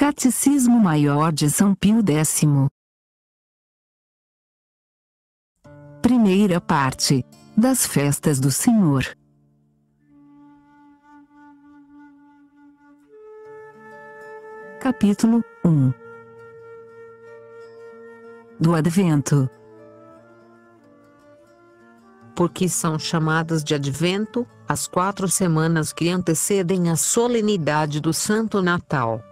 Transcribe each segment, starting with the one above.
Catecismo Maior de São Pio X. Primeira parte. Das festas do Senhor. Capítulo 1. Do Advento. Porque são chamadas de Advento, as 4 semanas que antecedem a solenidade do Santo Natal.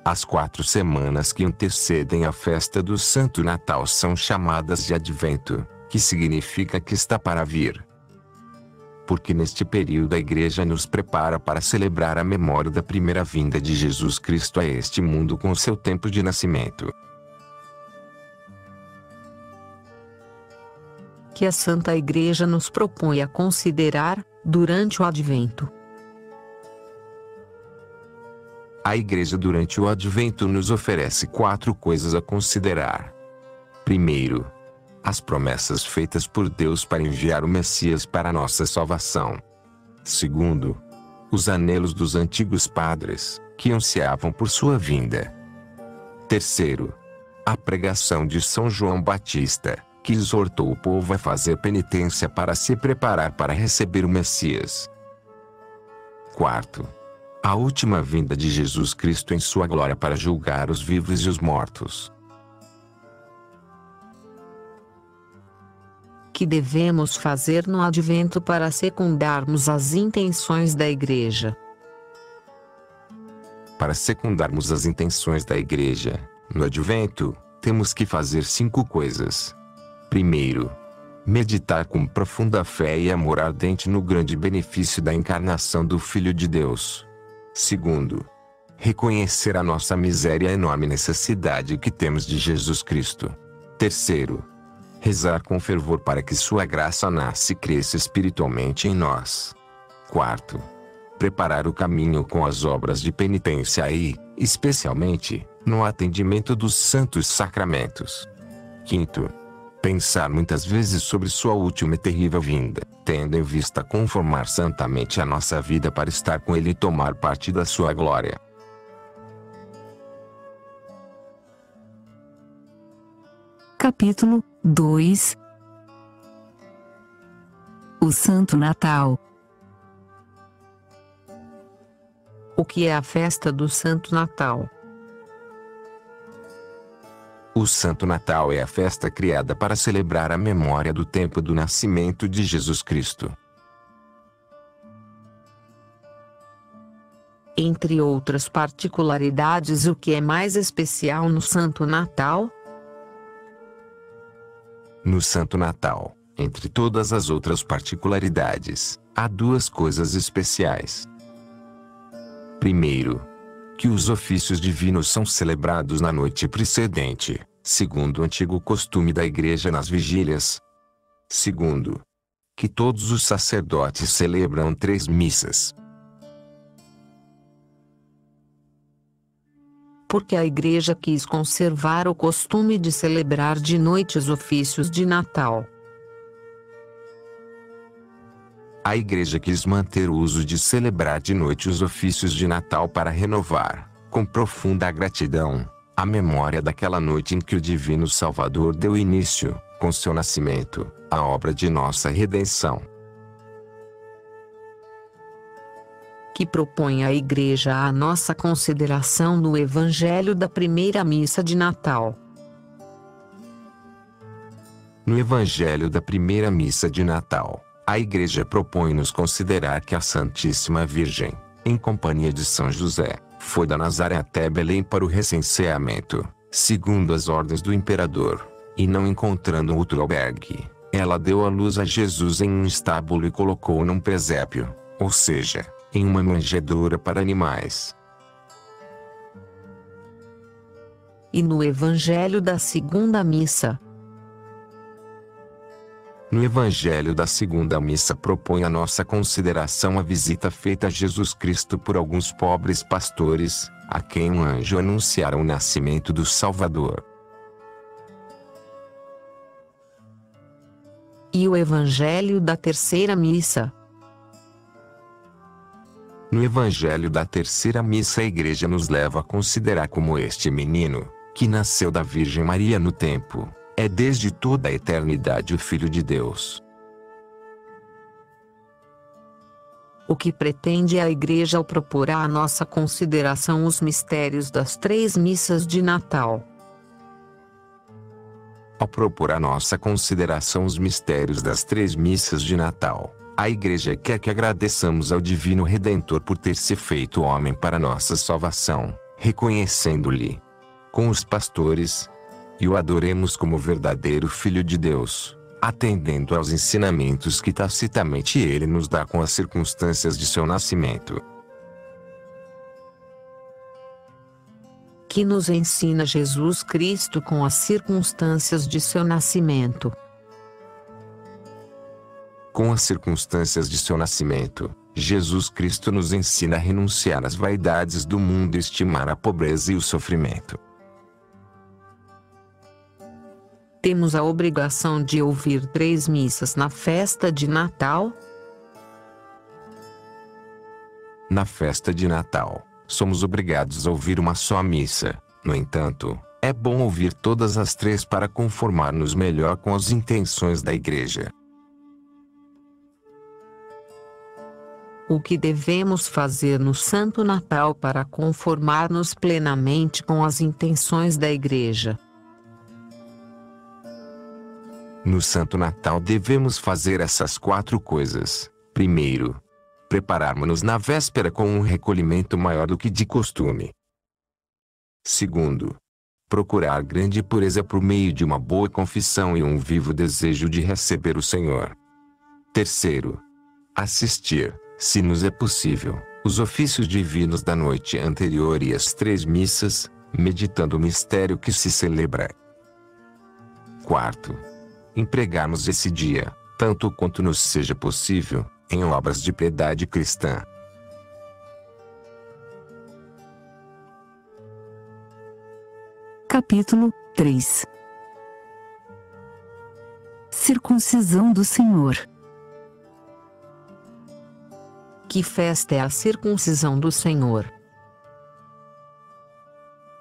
As 4 semanas que antecedem a festa do Santo Natal são chamadas de Advento, que significa que está para vir. Porque neste período a Igreja nos prepara para celebrar a memória da primeira vinda de Jesus Cristo a este mundo com seu tempo de nascimento. Que a Santa Igreja nos propõe a considerar, durante o Advento. A Igreja durante o Advento nos oferece 4 coisas a considerar. Primeiro, as promessas feitas por Deus para enviar o Messias para a nossa salvação. Segundo, os anelos dos antigos padres, que ansiavam por sua vinda. Terceiro, a pregação de São João Batista, que exortou o povo a fazer penitência para se preparar para receber o Messias. Quarto, a última vinda de Jesus Cristo em sua glória para julgar os vivos e os mortos. Que devemos fazer no Advento para secundarmos as intenções da Igreja? Para secundarmos as intenções da Igreja, no Advento, temos que fazer 5 coisas. Primeiro, meditar com profunda fé e amor ardente no grande benefício da encarnação do Filho de Deus. Segundo, reconhecer a nossa miséria e a enorme necessidade que temos de Jesus Cristo. Terceiro, rezar com fervor para que sua graça nasça e cresça espiritualmente em nós. Quarto, preparar o caminho com as obras de penitência e, especialmente, no atendimento dos santos sacramentos. Quinto, pensar muitas vezes sobre sua última e terrível vinda, tendo em vista conformar santamente a nossa vida para estar com Ele e tomar parte da sua glória. Capítulo 2. O Santo Natal. O que é a festa do Santo Natal? O Santo Natal é a festa criada para celebrar a memória do tempo do nascimento de Jesus Cristo. Entre outras particularidades, o que é mais especial no Santo Natal? No Santo Natal, entre todas as outras particularidades, há 2 coisas especiais. Primeiro, que os ofícios divinos são celebrados na noite precedente, segundo o antigo costume da Igreja nas vigílias. Segundo, que todos os sacerdotes celebram 3 missas. Porque a Igreja quis conservar o costume de celebrar de noite os ofícios de Natal. A Igreja quis manter o uso de celebrar de noite os ofícios de Natal para renovar, com profunda gratidão, a memória daquela noite em que o Divino Salvador deu início, com seu nascimento, à obra de nossa redenção. Que propõe a Igreja à nossa consideração no Evangelho da primeira missa de Natal. No Evangelho da primeira missa de Natal, a Igreja propõe-nos considerar que a Santíssima Virgem, em companhia de São José, foi da Nazaré até Belém para o recenseamento, segundo as ordens do imperador, e não encontrando outro albergue, ela deu à luz a Jesus em um estábulo e colocou-o num presépio, ou seja, em uma manjedoura para animais. E no Evangelho da segunda missa? No Evangelho da segunda missa propõe a nossa consideração a visita feita a Jesus Cristo por alguns pobres pastores, a quem um anjo anunciara o nascimento do Salvador. E o Evangelho da terceira missa? No Evangelho da terceira missa, a Igreja nos leva a considerar como este menino, que nasceu da Virgem Maria no tempo, é desde toda a eternidade o Filho de Deus. O que pretende a Igreja ao propor à nossa consideração os mistérios das 3 missas de Natal? Ao propor à nossa consideração os mistérios das 3 missas de Natal, a Igreja quer que agradeçamos ao Divino Redentor por ter se feito homem para nossa salvação, reconhecendo-lhe com os pastores, e o adoremos como verdadeiro Filho de Deus, atendendo aos ensinamentos que tacitamente ele nos dá com as circunstâncias de seu nascimento. Que nos ensina Jesus Cristo com as circunstâncias de seu nascimento? Com as circunstâncias de seu nascimento, Jesus Cristo nos ensina a renunciar às vaidades do mundo e estimar a pobreza e o sofrimento. Temos a obrigação de ouvir 3 missas na festa de Natal? Na festa de Natal, somos obrigados a ouvir uma só missa. No entanto, é bom ouvir todas as 3 para conformar-nos melhor com as intenções da Igreja. O que devemos fazer no Santo Natal para conformar-nos plenamente com as intenções da Igreja? No Santo Natal devemos fazer essas 4 coisas. Primeiro, prepararmos-nos na véspera com um recolhimento maior do que de costume. Segundo, procurar grande pureza por meio de uma boa confissão e um vivo desejo de receber o Senhor. Terceiro, assistir, se nos é possível, os ofícios divinos da noite anterior e as 3 missas, meditando o mistério que se celebra. Quarto, empregarmos esse dia, tanto quanto nos seja possível, em obras de piedade cristã. Capítulo 3. Circuncisão do Senhor. Que festa é a circuncisão do Senhor?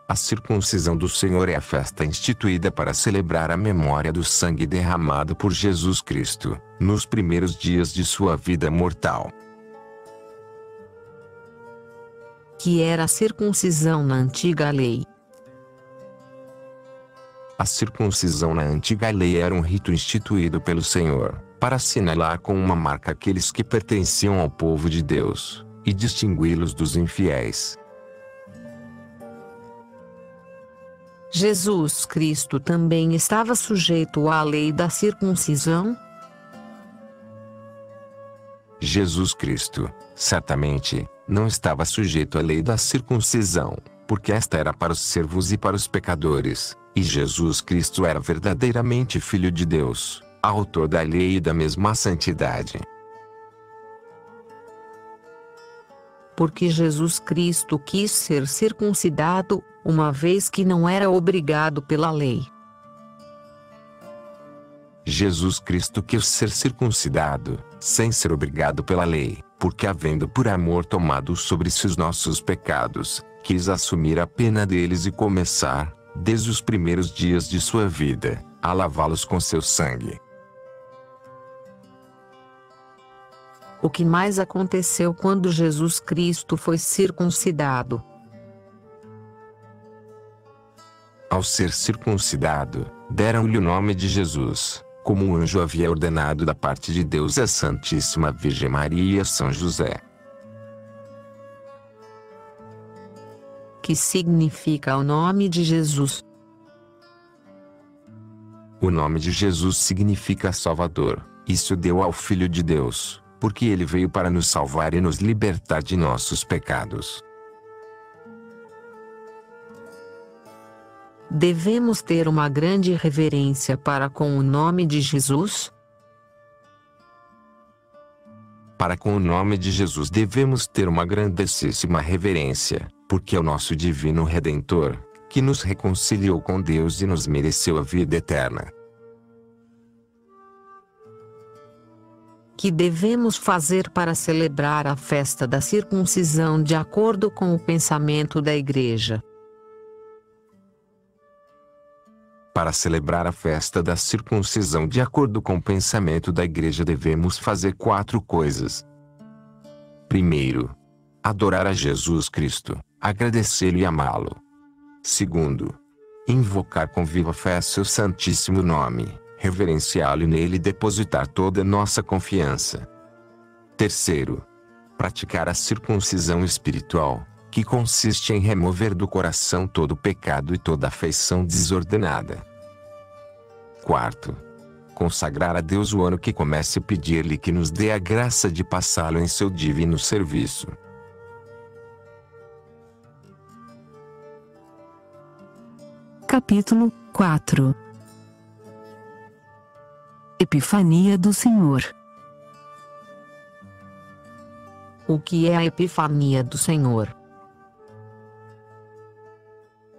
A circuncisão do Senhor é a festa instituída para celebrar a memória do sangue derramado por Jesus Cristo, nos primeiros dias de sua vida mortal. Que era a circuncisão na antiga lei? A circuncisão na antiga lei era um rito instituído pelo Senhor, para assinalar com uma marca aqueles que pertenciam ao povo de Deus, e distingui-los dos infiéis. Jesus Cristo também estava sujeito à lei da circuncisão? Jesus Cristo, certamente, não estava sujeito à lei da circuncisão, porque esta era para os servos e para os pecadores, e Jesus Cristo era verdadeiramente Filho de Deus, autor da lei e da mesma santidade. Porque Jesus Cristo quis ser circuncidado, uma vez que não era obrigado pela lei. Jesus Cristo quis ser circuncidado, sem ser obrigado pela lei, porque havendo por amor tomado sobre si os nossos pecados, quis assumir a pena deles e começar, desde os primeiros dias de sua vida, a lavá-los com seu sangue. O que mais aconteceu quando Jesus Cristo foi circuncidado? Ao ser circuncidado, deram-lhe o nome de Jesus, como o anjo havia ordenado da parte de Deus à Santíssima Virgem Maria e a São José. Que significa o nome de Jesus? O nome de Jesus significa Salvador. Isso deu ao Filho de Deus, porque ele veio para nos salvar e nos libertar de nossos pecados. Devemos ter uma grande reverência para com o nome de Jesus? Para com o nome de Jesus devemos ter uma grandíssima reverência, porque é o nosso divino Redentor, que nos reconciliou com Deus e nos mereceu a vida eterna. Que devemos fazer para celebrar a festa da circuncisão de acordo com o pensamento da Igreja? Para celebrar a festa da circuncisão de acordo com o pensamento da Igreja devemos fazer 4 coisas. Primeiro, adorar a Jesus Cristo, agradecê-lo e amá-lo. Segundo, invocar com viva fé seu santíssimo nome, reverenciá-lo e nele depositar toda a nossa confiança. Terceiro, praticar a circuncisão espiritual, que consiste em remover do coração todo o pecado e toda afeição desordenada. Quarto, consagrar a Deus o ano que começa e pedir-lhe que nos dê a graça de passá-lo em seu divino serviço. Capítulo 4. Epifania do Senhor. O que é a Epifania do Senhor?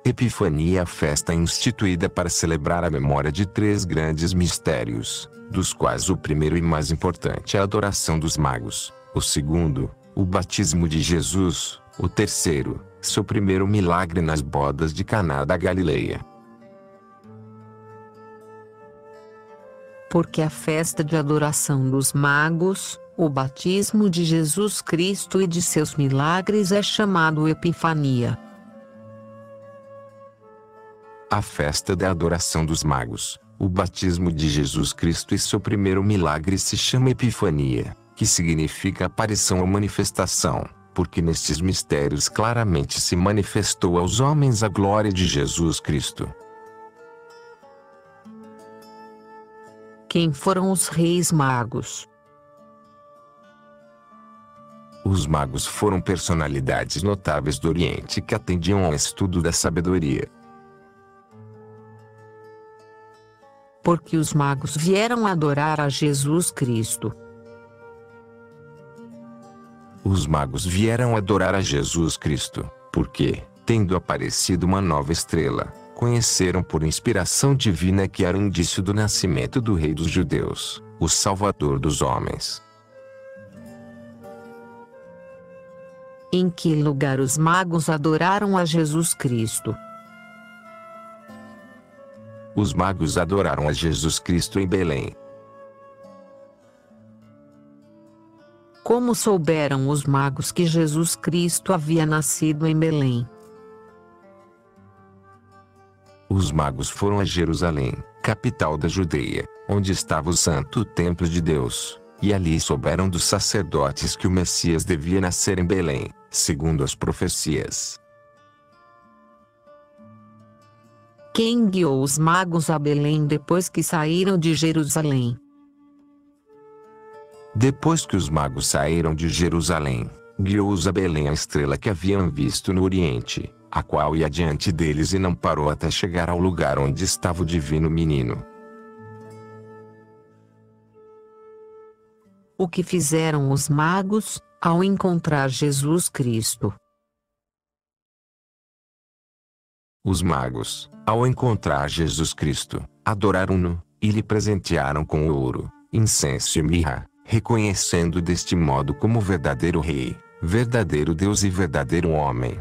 Epifania é a festa instituída para celebrar a memória de 3 grandes mistérios, dos quais o primeiro e mais importante é a adoração dos magos, o segundo, o batismo de Jesus, o terceiro, seu primeiro milagre nas bodas de Caná da Galileia. Porque a festa de adoração dos magos, o batismo de Jesus Cristo e de seus milagres é chamado Epifania. A festa da adoração dos magos, o batismo de Jesus Cristo e seu primeiro milagre se chama Epifania, que significa aparição ou manifestação, porque nestes mistérios claramente se manifestou aos homens a glória de Jesus Cristo. Quem foram os reis magos? Os magos foram personalidades notáveis do Oriente que atendiam ao estudo da sabedoria. Porque os magos vieram adorar a Jesus Cristo. Os magos vieram adorar a Jesus Cristo, porque, tendo aparecido uma nova estrela, conheceram por inspiração divina que era um indício do nascimento do Rei dos Judeus, o Salvador dos homens. Em que lugar os magos adoraram a Jesus Cristo? Os magos adoraram a Jesus Cristo em Belém. Como souberam os magos que Jesus Cristo havia nascido em Belém? Os magos foram a Jerusalém, capital da Judeia, onde estava o Santo Templo de Deus, e ali souberam dos sacerdotes que o Messias devia nascer em Belém, segundo as profecias. Quem guiou os magos a Belém depois que saíram de Jerusalém? Depois que os magos saíram de Jerusalém, guiou-os a Belém a estrela que haviam visto no Oriente, a qual ia diante deles e não parou até chegar ao lugar onde estava o divino menino. O que fizeram os magos, ao encontrar Jesus Cristo? Os magos, ao encontrar Jesus Cristo, adoraram-no, e lhe presentearam com ouro, incenso e mirra, reconhecendo deste modo como verdadeiro Rei, verdadeiro Deus e verdadeiro homem.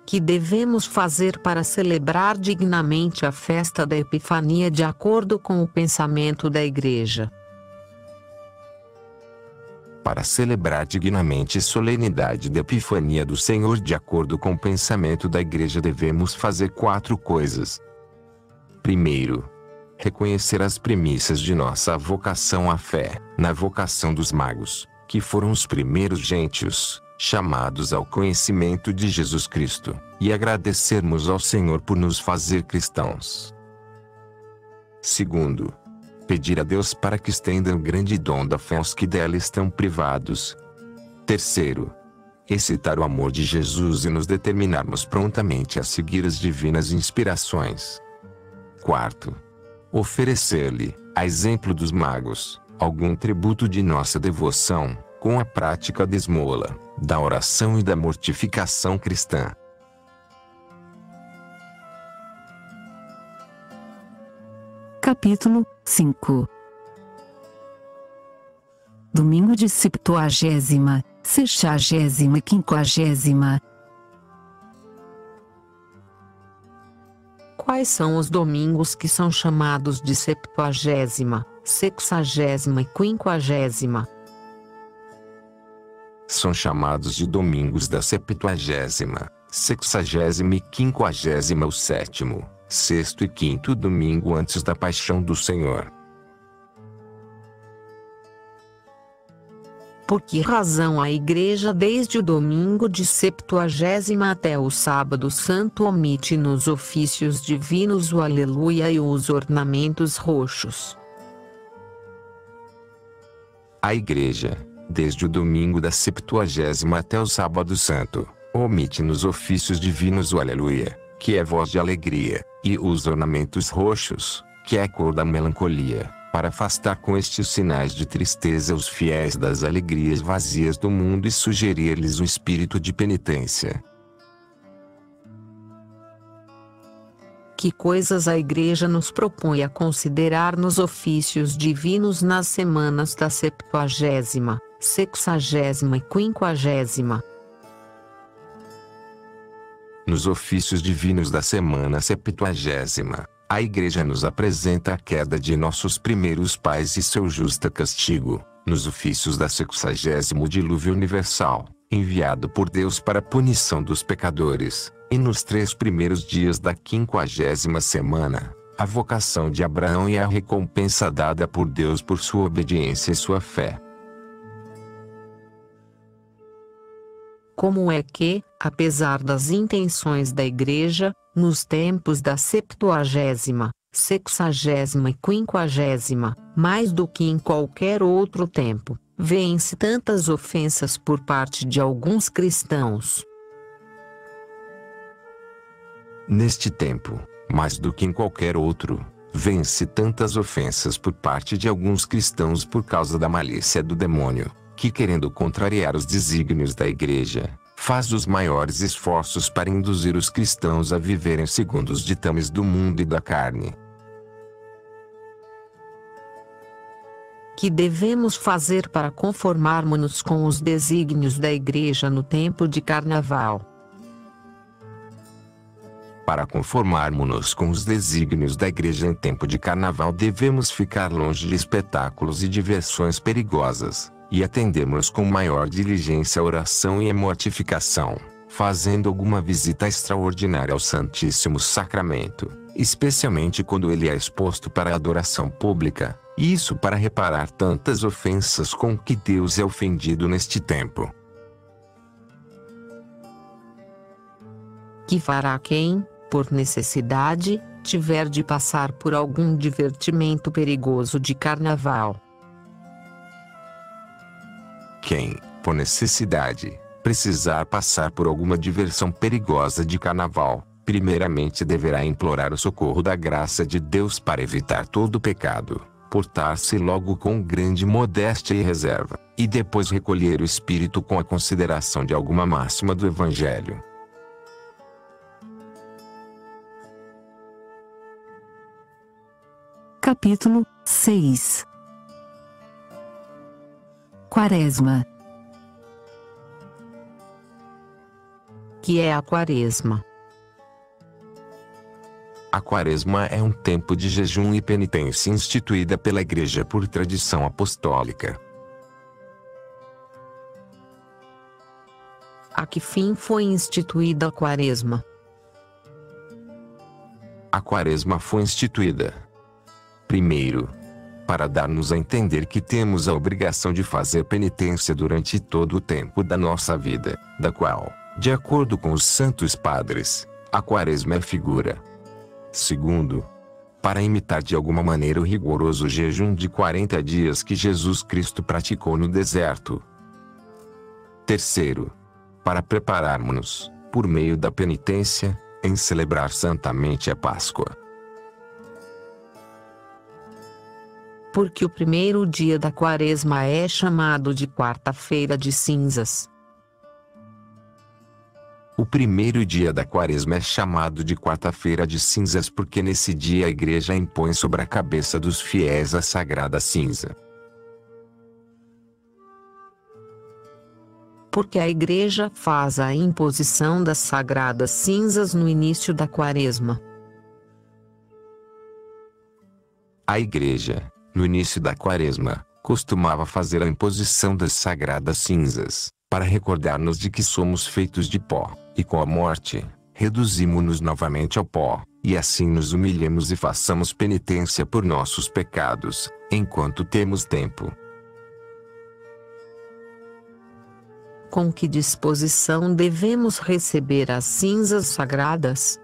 Que devemos fazer para celebrar dignamente a festa da Epifania de acordo com o pensamento da Igreja? Para celebrar dignamente a solenidade da Epifania do Senhor de acordo com o pensamento da Igreja devemos fazer 4 coisas. Primeiro, reconhecer as premissas de nossa vocação à fé, na vocação dos magos, que foram os primeiros gentios, chamados ao conhecimento de Jesus Cristo, e agradecermos ao Senhor por nos fazer cristãos. Segundo, pedir a Deus para que estenda o grande dom da fé aos que dela estão privados. Terceiro, excitar o amor de Jesus e nos determinarmos prontamente a seguir as divinas inspirações. Quarto, oferecer-lhe, a exemplo dos magos, algum tributo de nossa devoção, com a prática da esmola, da oração e da mortificação cristã. Capítulo 5. Domingo de 70ª, 60ª, 50ª. Quais são os domingos que são chamados de 70ª, 60ª e 50ª? São chamados de domingos da 70ª, 60ª e 50ª, o sétimo, sexto e quinto domingo antes da Paixão do Senhor. Por que razão a Igreja desde o domingo de 70ª até o sábado santo omite nos ofícios divinos o Aleluia e os ornamentos roxos? A Igreja, desde o domingo da 70ª até o sábado santo, omite nos ofícios divinos o Aleluia, que é voz de alegria, e os ornamentos roxos, que é a cor da melancolia, para afastar com estes sinais de tristeza os fiéis das alegrias vazias do mundo e sugerir-lhes um espírito de penitência. Que coisas a Igreja nos propõe a considerar nos ofícios divinos nas semanas da 70ª, 60ª e 50ª? Nos ofícios divinos da semana 70ª, a Igreja nos apresenta a queda de nossos primeiros pais e seu justo castigo. Nos ofícios da 60ª, o dilúvio universal, enviado por Deus para a punição dos pecadores. E nos 3 primeiros dias da 50ª semana, a vocação de Abraão e a recompensa dada por Deus por sua obediência e sua fé. Como é que, apesar das intenções da Igreja, nos tempos da 70ª, 60ª e 50ª, mais do que em qualquer outro tempo, vêem-se tantas ofensas por parte de alguns cristãos? Neste tempo, mais do que em qualquer outro, vêem-se tantas ofensas por parte de alguns cristãos por causa da malícia do demônio, que, querendo contrariar os desígnios da Igreja, faz os maiores esforços para induzir os cristãos a viverem segundo os ditames do mundo e da carne. Que devemos fazer para conformarmos-nos com os desígnios da Igreja no tempo de Carnaval? Para conformarmos-nos com os desígnios da Igreja em tempo de Carnaval, devemos ficar longe de espetáculos e diversões perigosas, e atendermos com maior diligência a oração e a mortificação, fazendo alguma visita extraordinária ao Santíssimo Sacramento, especialmente quando ele é exposto para a adoração pública, isso para reparar tantas ofensas com que Deus é ofendido neste tempo. Que fará quem, por necessidade, tiver de passar por algum divertimento perigoso de Carnaval? Quem, por necessidade, precisar passar por alguma diversão perigosa de Carnaval, primeiramente deverá implorar o socorro da graça de Deus para evitar todo pecado, portar-se logo com grande modéstia e reserva, e depois recolher o espírito com a consideração de alguma máxima do Evangelho. Capítulo 6. Quaresma. Que é a Quaresma? A Quaresma é um tempo de jejum e penitência instituída pela Igreja por tradição apostólica. A que fim foi instituída a Quaresma? A Quaresma foi instituída, primeiro, para dar-nos a entender que temos a obrigação de fazer penitência durante todo o tempo da nossa vida, da qual, de acordo com os santos padres, a Quaresma é figura. Segundo, para imitar de alguma maneira o rigoroso jejum de 40 dias que Jesus Cristo praticou no deserto. Terceiro, para prepararmos-nos, por meio da penitência, em celebrar santamente a Páscoa. Porque o primeiro dia da Quaresma é chamado de quarta-feira de cinzas. O primeiro dia da Quaresma é chamado de Quarta-feira de Cinzas porque nesse dia a Igreja impõe sobre a cabeça dos fiéis a sagrada cinza. Porque a Igreja faz a imposição das sagradas cinzas no início da Quaresma. A Igreja, no início da Quaresma, costumava fazer a imposição das sagradas cinzas, para recordar-nos de que somos feitos de pó, e com a morte, reduzimo-nos novamente ao pó, e assim nos humilhemos e façamos penitência por nossos pecados, enquanto temos tempo. Com que disposição devemos receber as cinzas sagradas?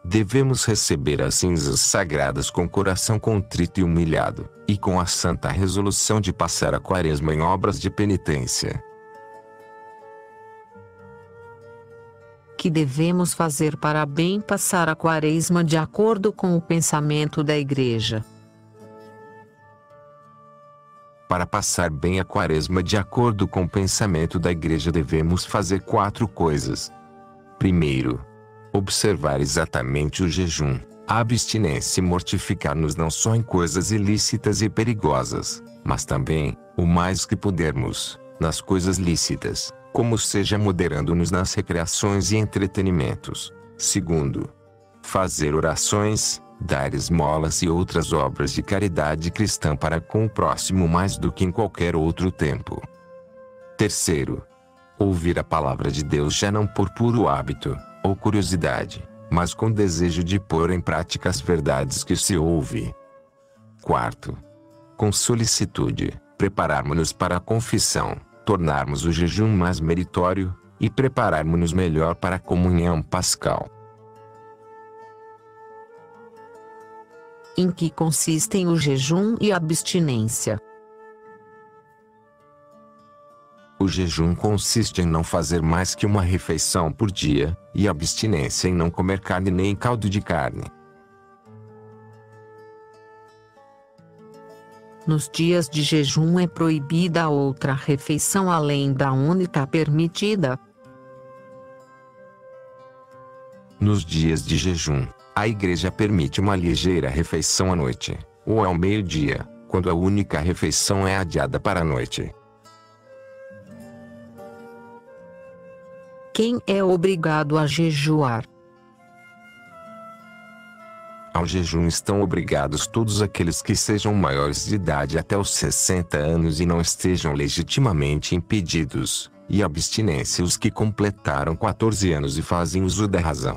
Devemos receber as cinzas sagradas com coração contrito e humilhado, e com a santa resolução de passar a Quaresma em obras de penitência. Que devemos fazer para bem passar a Quaresma de acordo com o pensamento da Igreja? Para passar bem a Quaresma de acordo com o pensamento da Igreja devemos fazer 4 coisas. Primeiro, observar exatamente o jejum, a abstinência e mortificar-nos não só em coisas ilícitas e perigosas, mas também, o mais que pudermos, nas coisas lícitas, como seja moderando-nos nas recreações e entretenimentos. Segundo, fazer orações, dar esmolas e outras obras de caridade cristã para com o próximo mais do que em qualquer outro tempo. Terceiro, ouvir a palavra de Deus já não por puro hábito, ou curiosidade, mas com desejo de pôr em prática as verdades que se ouve. Quarto, com solicitude, prepararmos-nos para a confissão, tornarmos o jejum mais meritório, e prepararmos-nos melhor para a comunhão pascal. Em que consistem o jejum e a abstinência? O jejum consiste em não fazer mais que uma refeição por dia, e a abstinência em não comer carne nem caldo de carne. Nos dias de jejum é proibida outra refeição além da única permitida. Nos dias de jejum, a Igreja permite uma ligeira refeição à noite, ou ao meio-dia, quando a única refeição é adiada para a noite. Quem é obrigado a jejuar? Ao jejum estão obrigados todos aqueles que sejam maiores de idade até os 60 anos e não estejam legitimamente impedidos, e à abstinência os que completaram 14 anos e fazem uso da razão.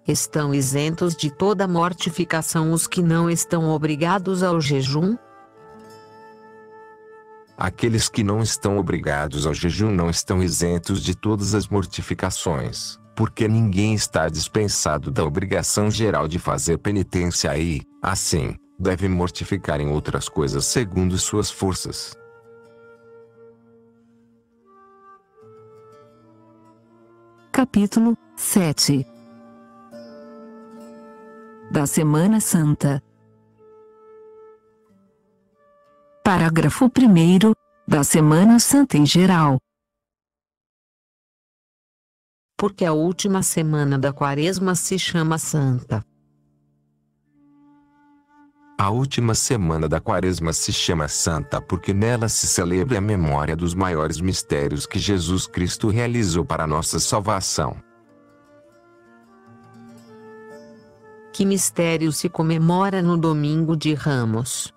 Estão isentos de toda mortificação os que não estão obrigados ao jejum? Aqueles que não estão obrigados ao jejum não estão isentos de todas as mortificações, porque ninguém está dispensado da obrigação geral de fazer penitência e, assim, deve mortificar em outras coisas segundo suas forças. Capítulo 7 da Semana Santa. Parágrafo 1º, da Semana Santa em geral. Porque a última semana da Quaresma se chama Santa. A última semana da Quaresma se chama Santa porque nela se celebra a memória dos maiores mistérios que Jesus Cristo realizou para a nossa salvação. Que mistério se comemora no Domingo de Ramos?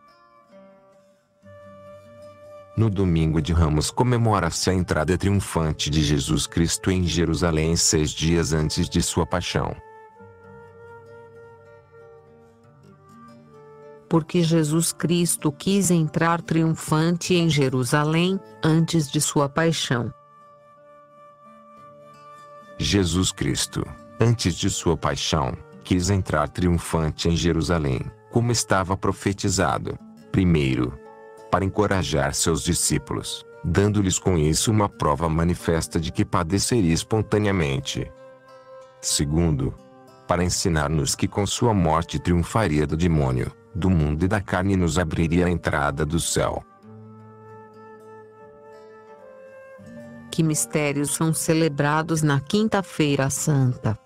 No Domingo de Ramos comemora-se a entrada triunfante de Jesus Cristo em Jerusalém 6 dias antes de sua paixão. Porque Jesus Cristo quis entrar triunfante em Jerusalém, antes de sua paixão. Jesus Cristo, antes de sua paixão, quis entrar triunfante em Jerusalém, como estava profetizado. Primeiro, para encorajar seus discípulos, dando-lhes com isso uma prova manifesta de que padeceria espontaneamente. Segundo, para ensinar-nos que com sua morte triunfaria do demônio, do mundo e da carne e nos abriria a entrada do céu. Que mistérios são celebrados na Quinta-feira Santa?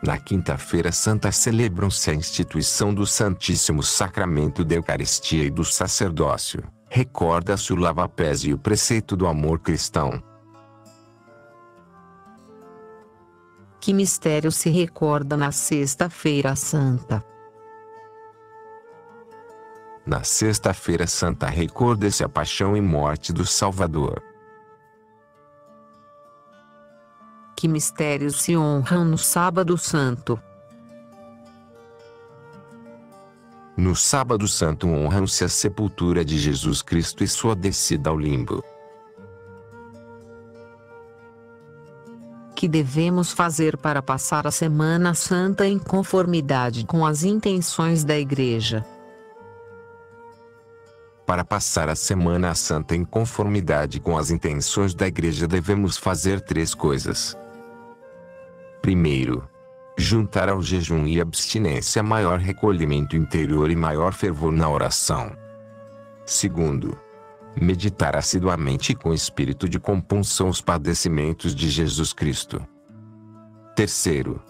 Na Quinta-feira Santa celebram-se a instituição do Santíssimo Sacramento da Eucaristia e do sacerdócio. Recorda-se o lava-pés e o preceito do amor cristão. Que mistério se recorda na Sexta-feira Santa? Na Sexta-feira Santa recorda-se a paixão e morte do Salvador. Que mistérios se honram no Sábado Santo? No Sábado Santo honram-se a sepultura de Jesus Cristo e sua descida ao limbo. Que devemos fazer para passar a Semana Santa em conformidade com as intenções da Igreja? Para passar a Semana Santa em conformidade com as intenções da Igreja devemos fazer 3 coisas. Primeiro, juntar ao jejum e abstinência maior recolhimento interior e maior fervor na oração. Segundo, meditar assiduamente com espírito de compunção os padecimentos de Jesus Cristo. Terceiro,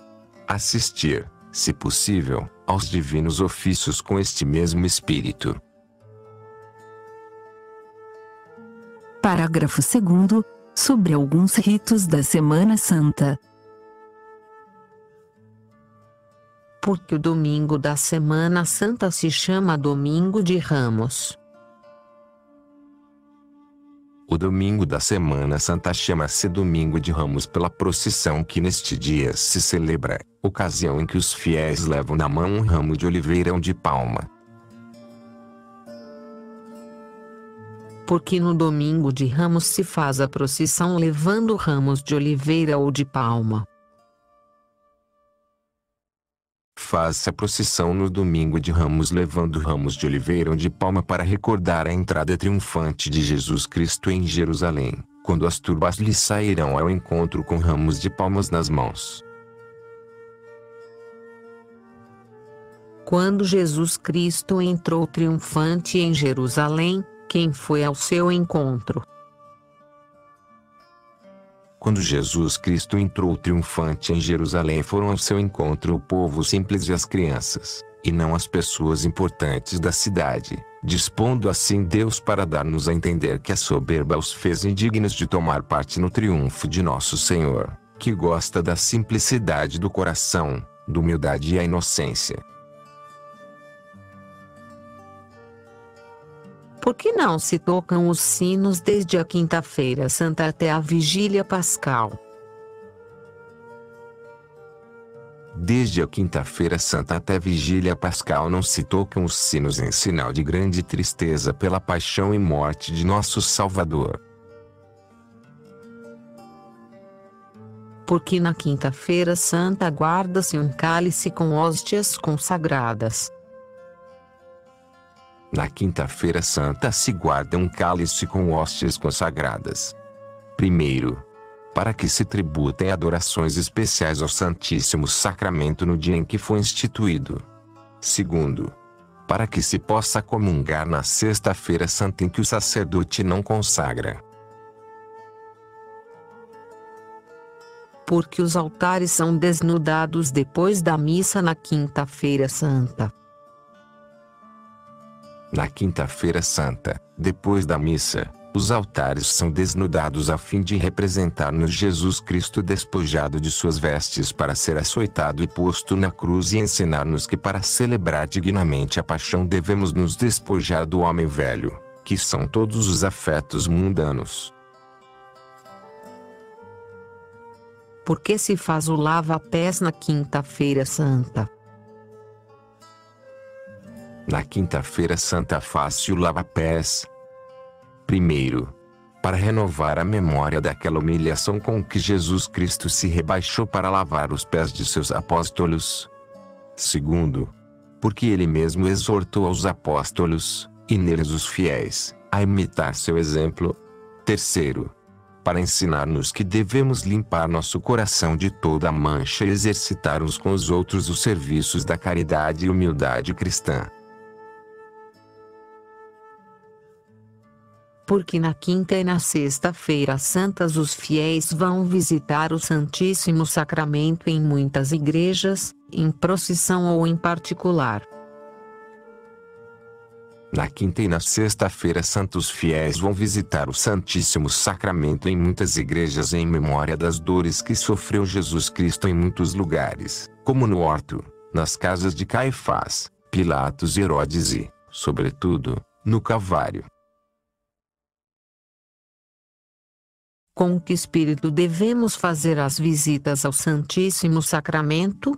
assistir, se possível, aos divinos ofícios com este mesmo espírito. Parágrafo 2º, sobre alguns ritos da Semana Santa. Porque o domingo da Semana Santa se chama Domingo de Ramos? O domingo da Semana Santa chama-se Domingo de Ramos pela procissão que neste dia se celebra, ocasião em que os fiéis levam na mão um ramo de oliveira ou de palma. Porque no Domingo de Ramos se faz a procissão levando ramos de oliveira ou de palma? Faz-se a procissão no Domingo de Ramos levando ramos de oliveira ou de palma para recordar a entrada triunfante de Jesus Cristo em Jerusalém, quando as turbas lhe sairão ao encontro com ramos de palmas nas mãos. Quando Jesus Cristo entrou triunfante em Jerusalém, quem foi ao seu encontro? Quando Jesus Cristo entrou triunfante em Jerusalém foram ao seu encontro o povo simples e as crianças, e não as pessoas importantes da cidade, dispondo assim Deus para dar-nos a entender que a soberba os fez indignos de tomar parte no triunfo de nosso Senhor, que gosta da simplicidade do coração, da humildade e a inocência. Por que não se tocam os sinos desde a Quinta-feira Santa até a Vigília Pascal? Desde a Quinta-feira Santa até a Vigília Pascal não se tocam os sinos em sinal de grande tristeza pela paixão e morte de nosso Salvador. Porque na Quinta-feira Santa guarda-se um cálice com hóstias consagradas. Na Quinta-feira Santa se guarda um cálice com hóstias consagradas. Primeiro, para que se tributem adorações especiais ao Santíssimo Sacramento no dia em que foi instituído. Segundo, para que se possa comungar na Sexta-feira Santa em que o sacerdote não consagra. Porque os altares são desnudados depois da missa na Quinta-feira Santa. Na Quinta-feira Santa, depois da missa, os altares são desnudados a fim de representar-nos Jesus Cristo despojado de suas vestes para ser açoitado e posto na cruz e ensinar-nos que para celebrar dignamente a paixão devemos nos despojar do homem velho, que são todos os afetos mundanos. Por que se faz o lava-pés na Quinta-feira Santa? Na Quinta-feira Santa faz-se o lava-pés. Primeiro, para renovar a memória daquela humilhação com que Jesus Cristo se rebaixou para lavar os pés de seus apóstolos. Segundo, porque ele mesmo exortou aos apóstolos, e neles os fiéis, a imitar seu exemplo. Terceiro, para ensinar-nos que devemos limpar nosso coração de toda mancha e exercitar uns com os outros os serviços da caridade e humildade cristã. Porque na quinta e na sexta-feira santas os fiéis vão visitar o Santíssimo Sacramento em muitas igrejas, em procissão ou em particular. Na quinta e na sexta-feira santos fiéis vão visitar o Santíssimo Sacramento em muitas igrejas em memória das dores que sofreu Jesus Cristo em muitos lugares, como no horto, nas casas de Caifás, Pilatos e Herodes e, sobretudo, no Calvário. Com que espírito devemos fazer as visitas ao Santíssimo Sacramento?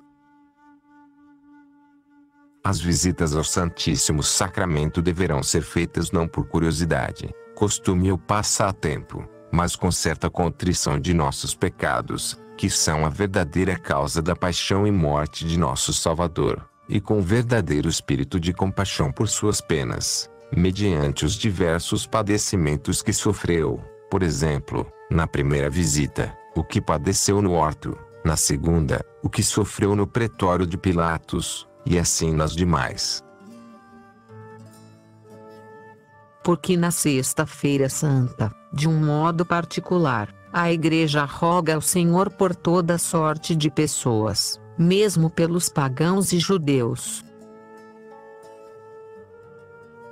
As visitas ao Santíssimo Sacramento deverão ser feitas não por curiosidade, costume ou passatempo, mas com certa contrição de nossos pecados, que são a verdadeira causa da paixão e morte de nosso Salvador, e com verdadeiro espírito de compaixão por suas penas, mediante os diversos padecimentos que sofreu, por exemplo, na primeira visita, o que padeceu no horto, na segunda, o que sofreu no pretório de Pilatos, e assim nas demais. Porque na sexta-feira santa, de um modo particular, a Igreja roga ao Senhor por toda sorte de pessoas, mesmo pelos pagãos e judeus.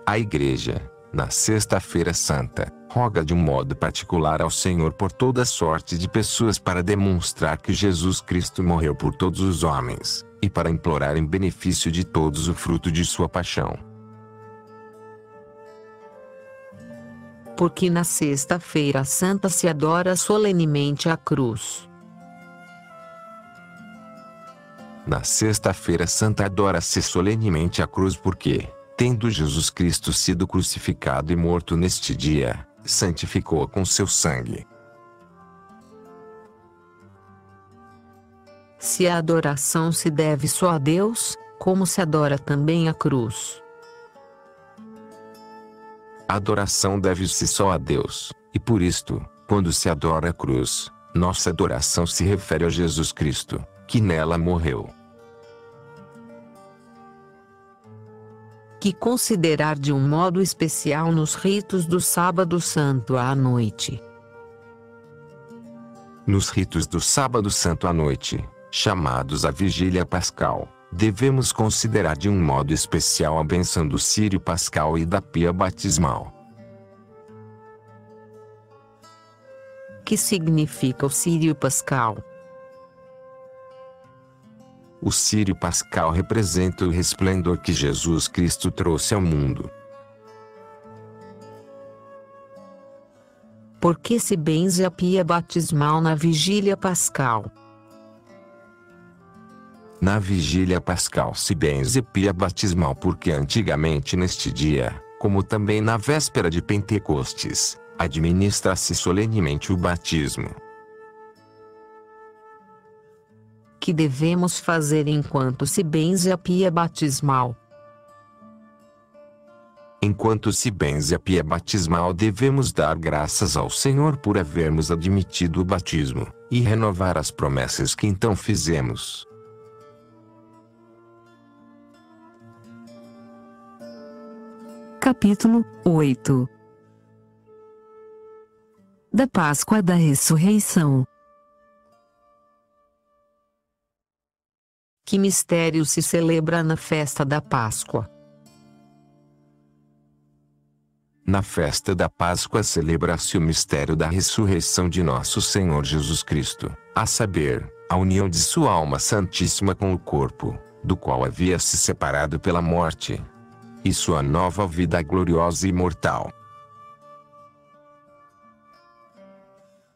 A Igreja, na sexta-feira santa, roga de um modo particular ao Senhor por toda sorte de pessoas para demonstrar que Jesus Cristo morreu por todos os homens, e para implorar em benefício de todos o fruto de sua paixão. Porque na sexta-feira santa se adora solenemente a cruz. Na sexta-feira santa adora-se solenemente a cruz porque, tendo Jesus Cristo sido crucificado e morto neste dia, santificou-a com seu sangue. Se a adoração se deve só a Deus, como se adora também a cruz? A adoração deve-se só a Deus, e por isto, quando se adora a cruz, nossa adoração se refere a Jesus Cristo, que nela morreu. Que considerar de um modo especial nos ritos do Sábado Santo à noite. Nos ritos do Sábado Santo à noite, chamados a Vigília Pascal, devemos considerar de um modo especial a bênção do Círio Pascal e da Pia Batismal. Que significa o Círio Pascal? O Círio Pascal representa o resplendor que Jesus Cristo trouxe ao mundo. Por que se benze a Pia Batismal na Vigília Pascal? Na Vigília Pascal se benze Pia Batismal porque antigamente neste dia, como também na véspera de Pentecostes, administra-se solenemente o batismo. Que devemos fazer enquanto se benze a Pia Batismal? Enquanto se benze a Pia Batismal devemos dar graças ao Senhor por havermos admitido o batismo, e renovar as promessas que então fizemos. Capítulo 8 da Páscoa da Ressurreição. Que mistério se celebra na festa da Páscoa? Na festa da Páscoa celebra-se o mistério da ressurreição de nosso Senhor Jesus Cristo, a saber, a união de sua alma santíssima com o corpo, do qual havia se separado pela morte, e sua nova vida gloriosa e imortal.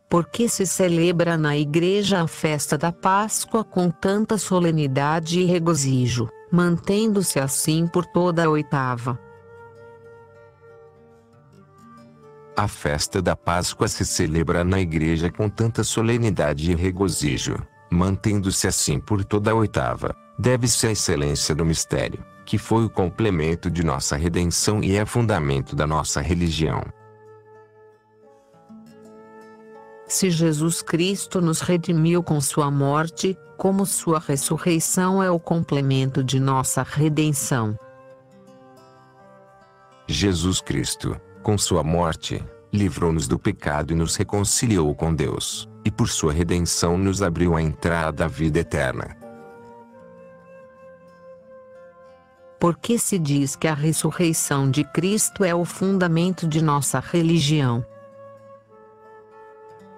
Por que se celebra na Igreja a festa da Páscoa com tanta solenidade e regozijo, mantendo-se assim por toda a oitava? A festa da Páscoa se celebra na Igreja com tanta solenidade e regozijo, mantendo-se assim por toda a oitava, deve-se à excelência do mistério, que foi o complemento de nossa redenção e é fundamento da nossa religião. Se Jesus Cristo nos redimiu com sua morte, como sua ressurreição é o complemento de nossa redenção. Jesus Cristo, Com sua morte, livrou-nos do pecado e nos reconciliou com Deus, e por sua redenção nos abriu a entrada à vida eterna. Porque se diz que a ressurreição de Cristo é o fundamento de nossa religião.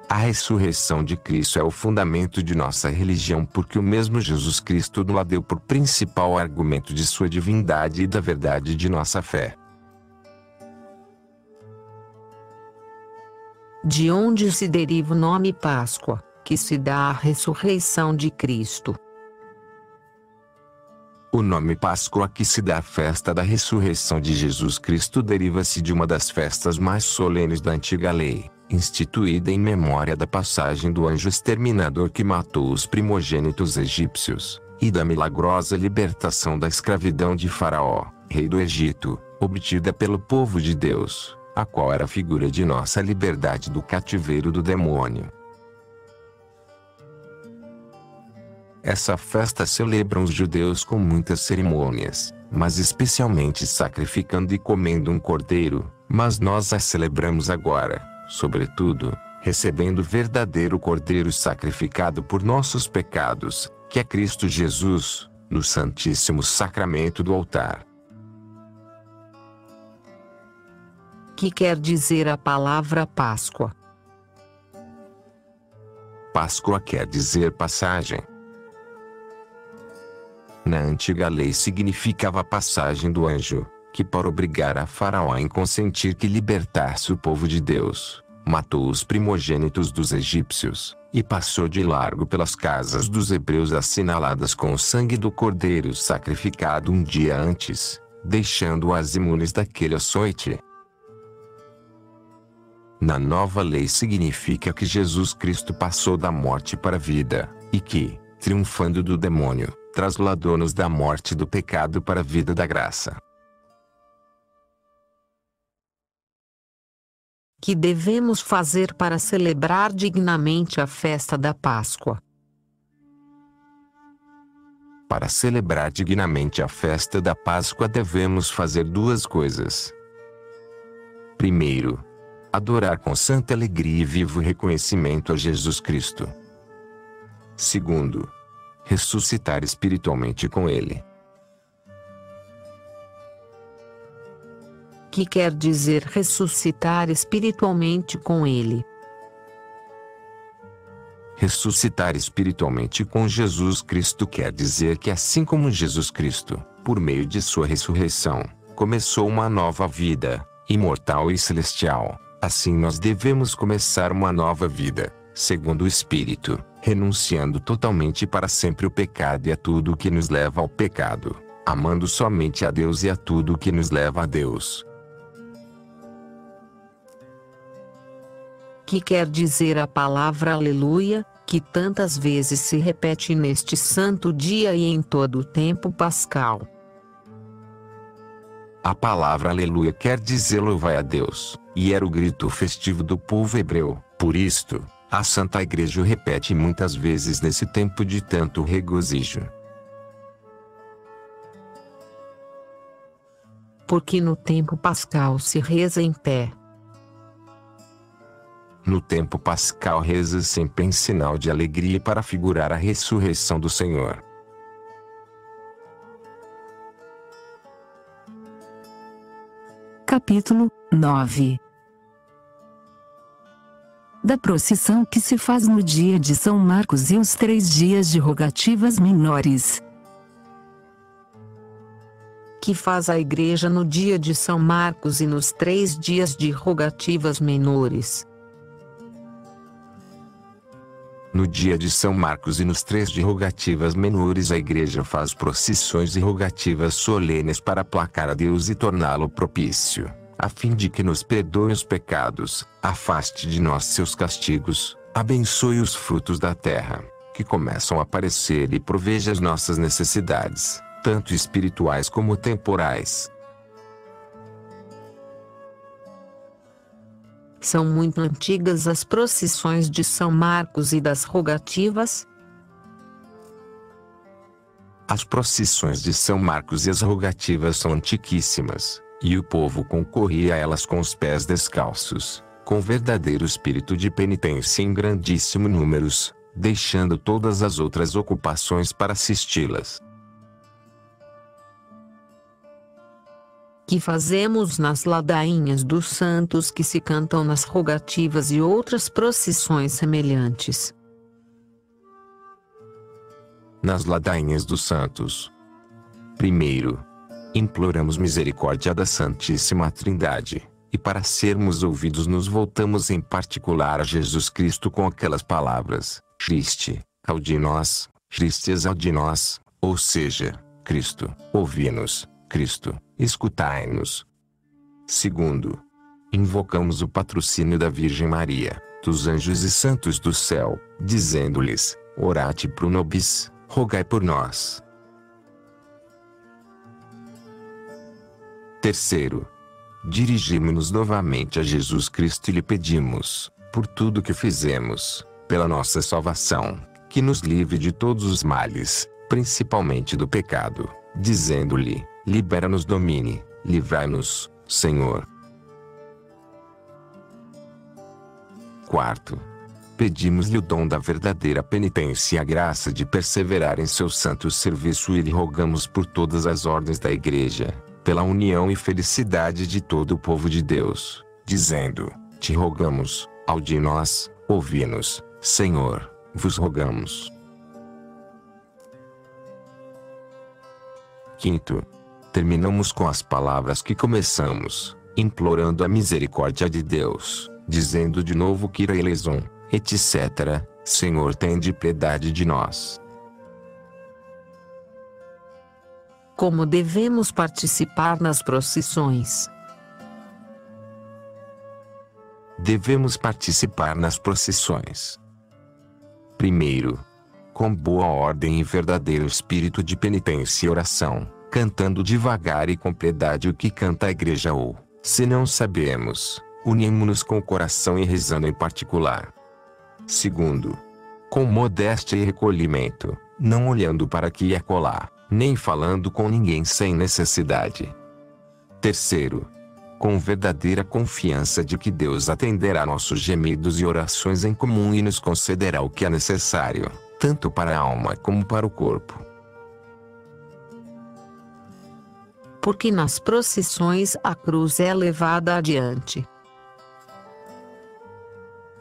A ressurreição de Cristo é o fundamento de nossa religião porque o mesmo Jesus Cristo nos deu por principal argumento de sua divindade e da verdade de nossa fé. De onde se deriva o nome Páscoa, que se dá à ressurreição de Cristo? O nome Páscoa que se dá à festa da ressurreição de Jesus Cristo deriva-se de uma das festas mais solenes da antiga lei, instituída em memória da passagem do anjo exterminador que matou os primogênitos egípcios, e da milagrosa libertação da escravidão de Faraó, rei do Egito, obtida pelo povo de Deus, a qual era a figura de nossa liberdade do cativeiro do demônio. Essa festa celebram os judeus com muitas cerimônias, mas especialmente sacrificando e comendo um cordeiro, mas nós a celebramos agora, sobretudo, recebendo o verdadeiro cordeiro sacrificado por nossos pecados, que é Cristo Jesus, no Santíssimo Sacramento do altar. Que quer dizer a palavra Páscoa? Páscoa quer dizer passagem. Na antiga lei significava a passagem do anjo, que para obrigar a Faraó a consentir que libertasse o povo de Deus, matou os primogênitos dos egípcios, e passou de largo pelas casas dos hebreus assinaladas com o sangue do cordeiro sacrificado um dia antes, deixando-as imunes daquele açoite. Na nova lei significa que Jesus Cristo passou da morte para a vida, e que, triunfando do demônio, trasladou-nos da morte do pecado para a vida da graça. Que devemos fazer para celebrar dignamente a festa da Páscoa? Para celebrar dignamente a festa da Páscoa devemos fazer duas coisas. Primeiro, adorar com santa alegria e vivo reconhecimento a Jesus Cristo. Segundo, ressuscitar espiritualmente com Ele. Que quer dizer ressuscitar espiritualmente com Ele? Ressuscitar espiritualmente com Jesus Cristo quer dizer que assim como Jesus Cristo, por meio de sua ressurreição, começou uma nova vida, imortal e celestial, assim nós devemos começar uma nova vida, segundo o Espírito, renunciando totalmente para sempre o pecado e a tudo o que nos leva ao pecado, amando somente a Deus e a tudo o que nos leva a Deus. Que quer dizer a palavra Aleluia, que tantas vezes se repete neste santo dia e em todo o tempo pascal? A palavra Aleluia quer dizer louvai a Deus, e era o grito festivo do povo hebreu. Por isto, a Santa Igreja o repete muitas vezes nesse tempo de tanto regozijo. Porque no tempo pascal se reza em pé. No tempo pascal reza sempre em sinal de alegria para figurar a ressurreição do Senhor. Capítulo 9. Da procissão que se faz no dia de São Marcos e os 3 dias de rogativas menores. Que faz a Igreja no dia de São Marcos e nos 3 dias de rogativas menores? No dia de São Marcos e nos 3 de rogativas menores a Igreja faz procissões e rogativas solenes para aplacar a Deus e torná-lo propício, a fim de que nos perdoe os pecados, afaste de nós seus castigos, abençoe os frutos da terra, que começam a aparecer e proveja as nossas necessidades, tanto espirituais como temporais. São muito antigas as procissões de São Marcos e das rogativas? As procissões de São Marcos e as rogativas são antiquíssimas, E o povo concorria a elas com os pés descalços, com verdadeiro espírito de penitência em grandíssimo números, deixando todas as outras ocupações para assisti-las. Que fazemos nas ladainhas dos santos que se cantam nas rogativas e outras procissões semelhantes. Nas ladainhas dos santos. Primeiro, imploramos misericórdia da Santíssima Trindade, e para sermos ouvidos nos voltamos em particular a Jesus Cristo com aquelas palavras: Christe, audi nós, Christes audi nós, ou seja, Cristo, ouvi-nos, Cristo, escutai-nos. Segundo, invocamos o patrocínio da Virgem Maria, dos anjos e santos do céu, dizendo-lhes: Orate pro nobis, rogai por nós. Terceiro, dirigimos-nos novamente a Jesus Cristo e lhe pedimos, por tudo que fizemos, pela nossa salvação, que nos livre de todos os males, principalmente do pecado, dizendo-lhe: libera-nos domine, livrai-nos, Senhor. Quarto, pedimos-lhe o dom da verdadeira penitência e a graça de perseverar em seu santo serviço e lhe rogamos por todas as ordens da Igreja, pela união e felicidade de todo o povo de Deus, dizendo: te rogamos, audi nós, ouvi-nos, Senhor, vos rogamos. Quinto, terminamos com as palavras que começamos, implorando a misericórdia de Deus, dizendo de novo Kyrie eleison, etc., Senhor, tende piedade de nós. Como devemos participar nas procissões? Devemos participar nas procissões. Primeiro, com boa ordem e verdadeiro espírito de penitência e oração, cantando devagar e com piedade o que canta a Igreja ou, se não sabemos, unimo-nos com o coração e rezando em particular. Segundo, com modéstia e recolhimento, não olhando para aqui e acolá, nem falando com ninguém sem necessidade. Terceiro, com verdadeira confiança de que Deus atenderá nossos gemidos e orações em comum e nos concederá o que é necessário, tanto para a alma como para o corpo. Porque nas procissões a cruz é levada adiante.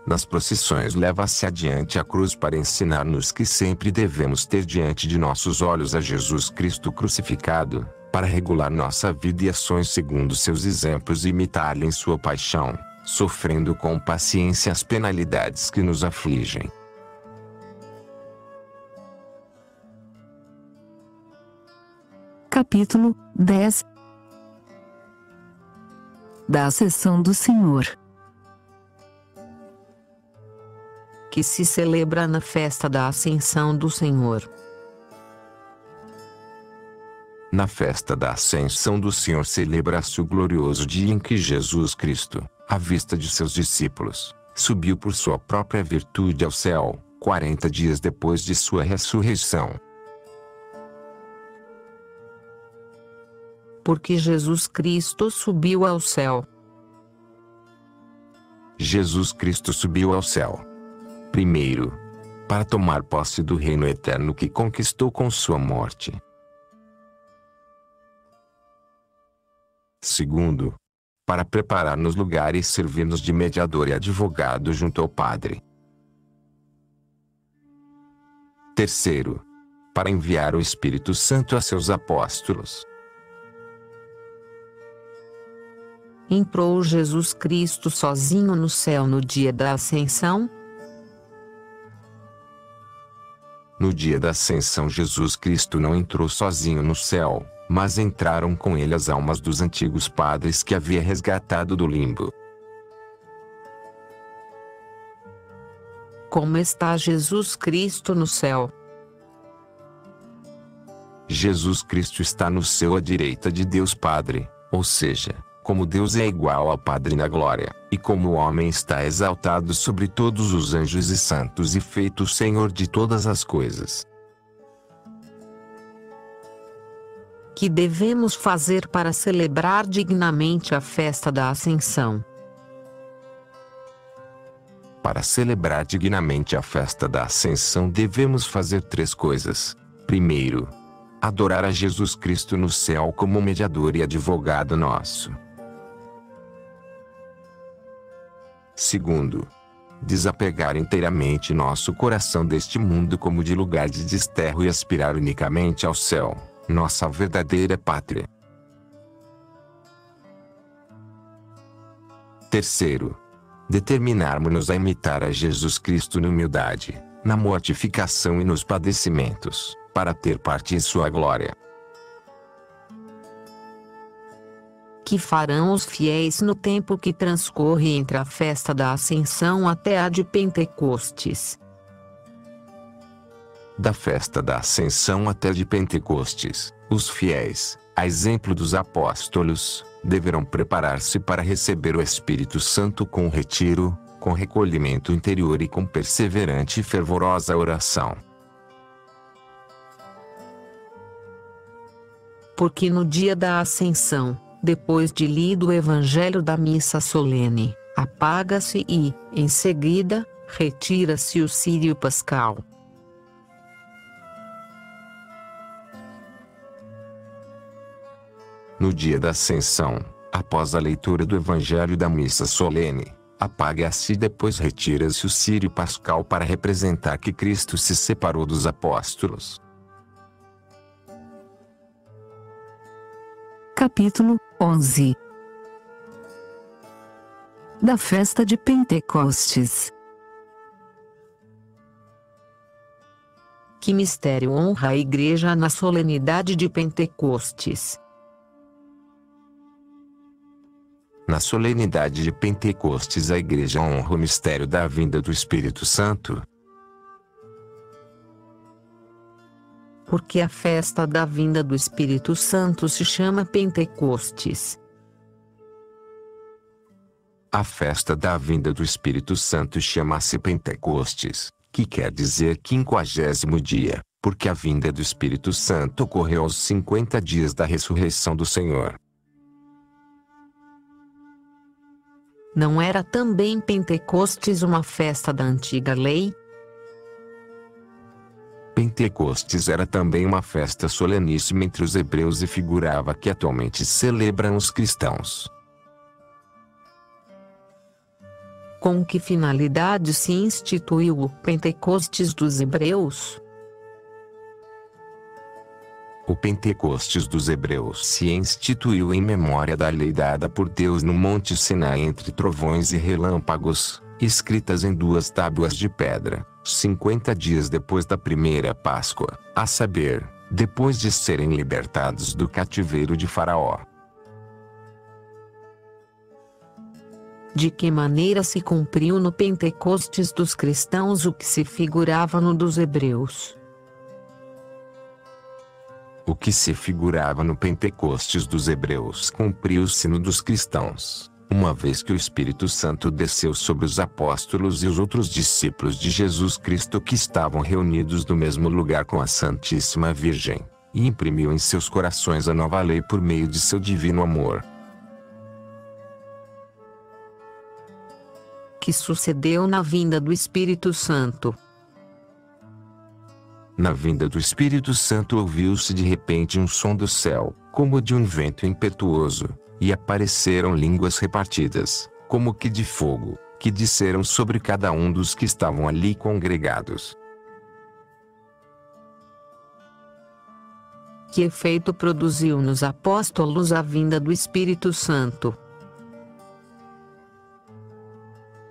Nas procissões leva-se adiante a cruz para ensinar-nos que sempre devemos ter diante de nossos olhos a Jesus Cristo crucificado, para regular nossa vida e ações segundo seus exemplos e imitar-lhe em sua paixão, sofrendo com paciência as penalidades que nos afligem. Capítulo 10 da Ascensão do Senhor, que se celebra na festa da Ascensão do Senhor. Na festa da Ascensão do Senhor celebra-se o glorioso dia em que Jesus Cristo, à vista de seus discípulos, subiu por sua própria virtude ao céu, 40 dias depois de sua ressurreição. Porque Jesus Cristo subiu ao céu. Jesus Cristo subiu ao céu. Primeiro, para tomar posse do reino eterno que conquistou com sua morte. Segundo, para preparar-nos lugar e servir-nos de mediador e advogado junto ao Padre. Terceiro, para enviar o Espírito Santo a seus apóstolos. Entrou Jesus Cristo sozinho no céu no dia da Ascensão? No dia da Ascensão Jesus Cristo não entrou sozinho no céu, mas entraram com ele as almas dos antigos padres que havia resgatado do limbo. Como está Jesus Cristo no céu? Jesus Cristo está no céu à direita de Deus Padre, ou seja, como Deus é igual ao Padre na glória, e como o homem está exaltado sobre todos os anjos e santos e feito Senhor de todas as coisas. Que devemos fazer para celebrar dignamente a festa da Ascensão? Para celebrar dignamente a festa da Ascensão devemos fazer 3 coisas. Primeiro, adorar a Jesus Cristo no céu como mediador e advogado nosso. Segundo, desapegar inteiramente nosso coração deste mundo como de lugar de desterro e aspirar unicamente ao céu, nossa verdadeira pátria. Terceiro, determinarmos-nos a imitar a Jesus Cristo na humildade, na mortificação e nos padecimentos, para ter parte em sua glória. Que farão os fiéis no tempo que transcorre entre a festa da Ascensão até a de Pentecostes? Da festa da Ascensão até de Pentecostes, os fiéis, a exemplo dos apóstolos, deverão preparar-se para receber o Espírito Santo com retiro, com recolhimento interior e com perseverante e fervorosa oração. Porque no dia da Ascensão, depois de lido o Evangelho da missa solene, apaga-se e, em seguida, retira-se o círio pascal. No dia da Ascensão, após a leitura do Evangelho da missa solene, apaga-se e depois retira-se o círio pascal para representar que Cristo se separou dos apóstolos. Capítulo 11 da festa de Pentecostes. Que mistério honra a Igreja na solenidade de Pentecostes? Na solenidade de Pentecostes a Igreja honra o mistério da vinda do Espírito Santo. Porque a festa da vinda do Espírito Santo se chama Pentecostes. A festa da vinda do Espírito Santo chama-se Pentecostes, que quer dizer 50º dia, porque a vinda do Espírito Santo ocorreu aos 50 dias da ressurreição do Senhor. Não era também Pentecostes uma festa da antiga lei? Pentecostes era também uma festa soleníssima entre os hebreus e figurava que atualmente celebram os cristãos. Com que finalidade se instituiu o Pentecostes dos hebreus? O Pentecostes dos hebreus se instituiu em memória da lei dada por Deus no Monte Sinai entre trovões e relâmpagos, escritas em 2 tábuas de pedra, 50 dias depois da primeira Páscoa, a saber, depois de serem libertados do cativeiro de Faraó. De que maneira se cumpriu no Pentecostes dos cristãos o que se figurava no dos hebreus? O que se figurava no Pentecostes dos hebreus cumpriu-se no dos cristãos, uma vez que o Espírito Santo desceu sobre os apóstolos e os outros discípulos de Jesus Cristo que estavam reunidos no mesmo lugar com a Santíssima Virgem, e imprimiu em seus corações a nova lei por meio de seu divino amor. Que sucedeu na vinda do Espírito Santo? Na vinda do Espírito Santo ouviu-se de repente um som do céu, como de um vento impetuoso, e apareceram línguas repartidas, como que de fogo, que desceram sobre cada um dos que estavam ali congregados. Que efeito produziu nos apóstolos a vinda do Espírito Santo?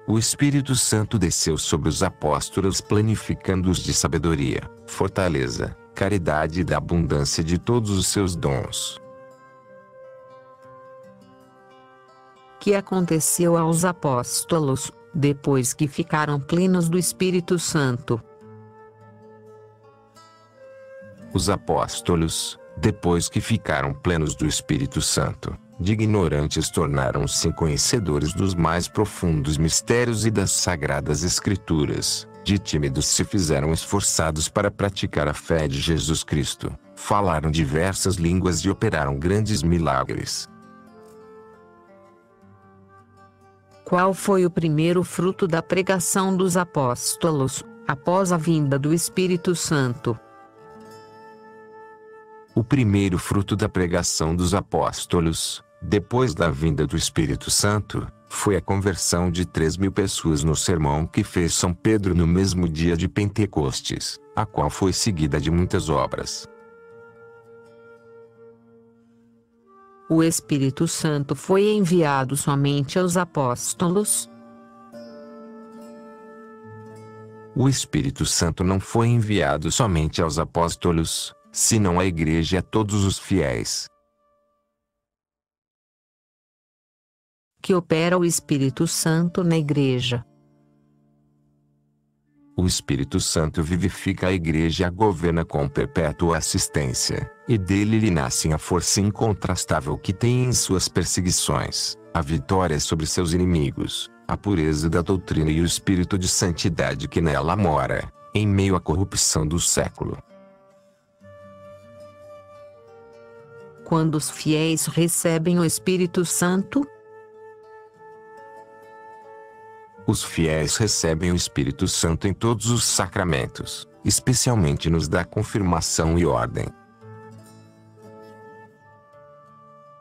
O Espírito Santo desceu sobre os apóstolos planificando-os de sabedoria, fortaleza, caridade e da abundância de todos os seus dons. Que aconteceu aos apóstolos, depois que ficaram plenos do Espírito Santo? Os apóstolos, depois que ficaram plenos do Espírito Santo, de ignorantes tornaram-se conhecedores dos mais profundos mistérios e das sagradas Escrituras, de tímidos se fizeram esforçados para praticar a fé de Jesus Cristo, falaram diversas línguas e operaram grandes milagres. Qual foi o primeiro fruto da pregação dos apóstolos, após a vinda do Espírito Santo? O primeiro fruto da pregação dos apóstolos, depois da vinda do Espírito Santo, foi a conversão de 3.000 pessoas no sermão que fez São Pedro no mesmo dia de Pentecostes, a qual foi seguida de muitas obras. O Espírito Santo foi enviado somente aos apóstolos? O Espírito Santo não foi enviado somente aos apóstolos, senão à Igreja e a todos os fiéis. Que opera o Espírito Santo na Igreja? O Espírito Santo vivifica a Igreja e a governa com perpétua assistência, e dele lhe nasce a força incontrastável que tem em suas perseguições, a vitória sobre seus inimigos, a pureza da doutrina e o espírito de santidade que nela mora, em meio à corrupção do século. Quando os fiéis recebem o Espírito Santo? Os fiéis recebem o Espírito Santo em todos os sacramentos, especialmente nos da confirmação e ordem.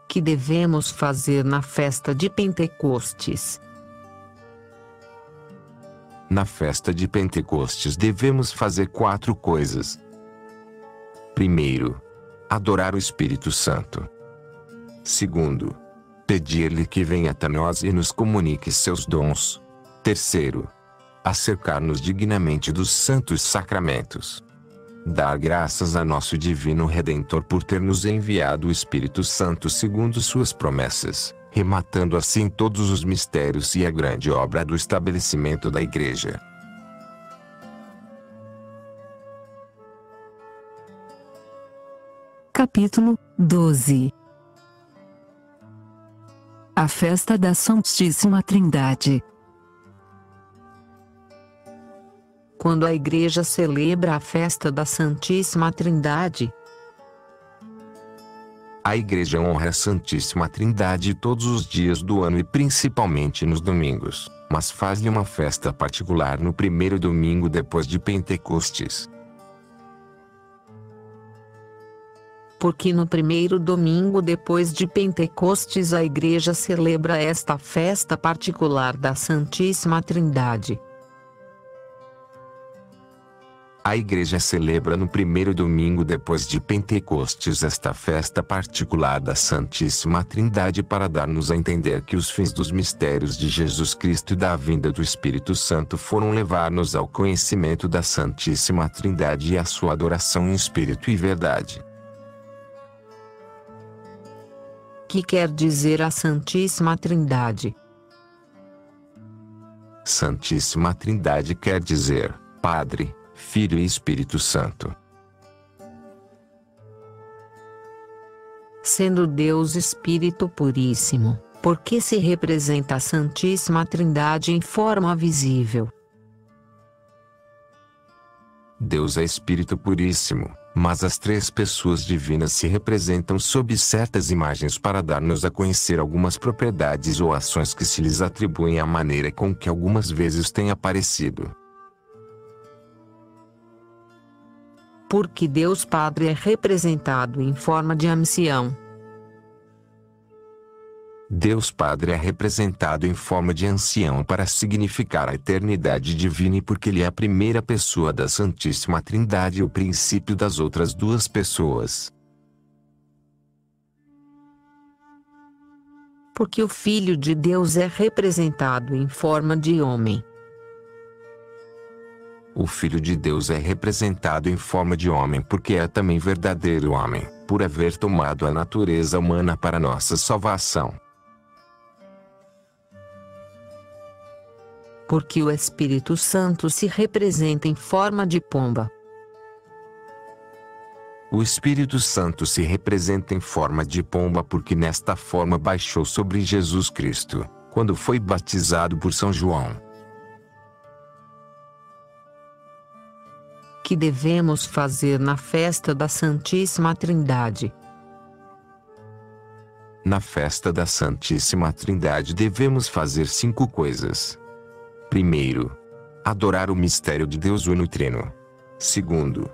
Que devemos fazer na festa de Pentecostes? Na festa de Pentecostes devemos fazer 4 coisas. Primeiro, adorar o Espírito Santo. Segundo, pedir-lhe que venha até nós e nos comunique seus dons. Terceiro, acercar-nos dignamente dos santos sacramentos. Dar graças a nosso divino Redentor por ter nos enviado o Espírito Santo segundo suas promessas, rematando assim todos os mistérios e a grande obra do estabelecimento da Igreja. Capítulo 12. A festa da Santíssima Trindade. Quando a Igreja celebra a festa da Santíssima Trindade, a Igreja honra a Santíssima Trindade todos os dias do ano e principalmente nos domingos, mas faz-lhe uma festa particular no primeiro domingo depois de Pentecostes. Porque no primeiro domingo depois de Pentecostes a Igreja celebra esta festa particular da Santíssima Trindade. A Igreja celebra no primeiro domingo depois de Pentecostes esta festa particular da Santíssima Trindade para dar-nos a entender que os fins dos mistérios de Jesus Cristo e da vinda do Espírito Santo foram levar-nos ao conhecimento da Santíssima Trindade e à sua adoração em espírito e verdade. Que quer dizer a Santíssima Trindade? Santíssima Trindade quer dizer Padre, Filho e Espírito Santo. Sendo Deus Espírito Puríssimo, por que se representa a Santíssima Trindade em forma visível? Deus é Espírito Puríssimo, mas as 3 pessoas divinas se representam sob certas imagens para dar-nos a conhecer algumas propriedades ou ações que se lhes atribuem à maneira com que algumas vezes têm aparecido. Porque Deus Padre é representado em forma de ancião. Deus Padre é representado em forma de ancião para significar a eternidade divina e porque Ele é a primeira pessoa da Santíssima Trindade e o princípio das outras 2 pessoas. Porque o Filho de Deus é representado em forma de homem. O Filho de Deus é representado em forma de homem porque é também verdadeiro homem, por haver tomado a natureza humana para nossa salvação. Porque o Espírito Santo se representa em forma de pomba. O Espírito Santo se representa em forma de pomba porque nesta forma baixou sobre Jesus Cristo, quando foi batizado por São João. Que devemos fazer na festa da Santíssima Trindade? Na festa da Santíssima Trindade devemos fazer 5 coisas. Primeiro, adorar o mistério de Deus Uno e Trino. Segundo,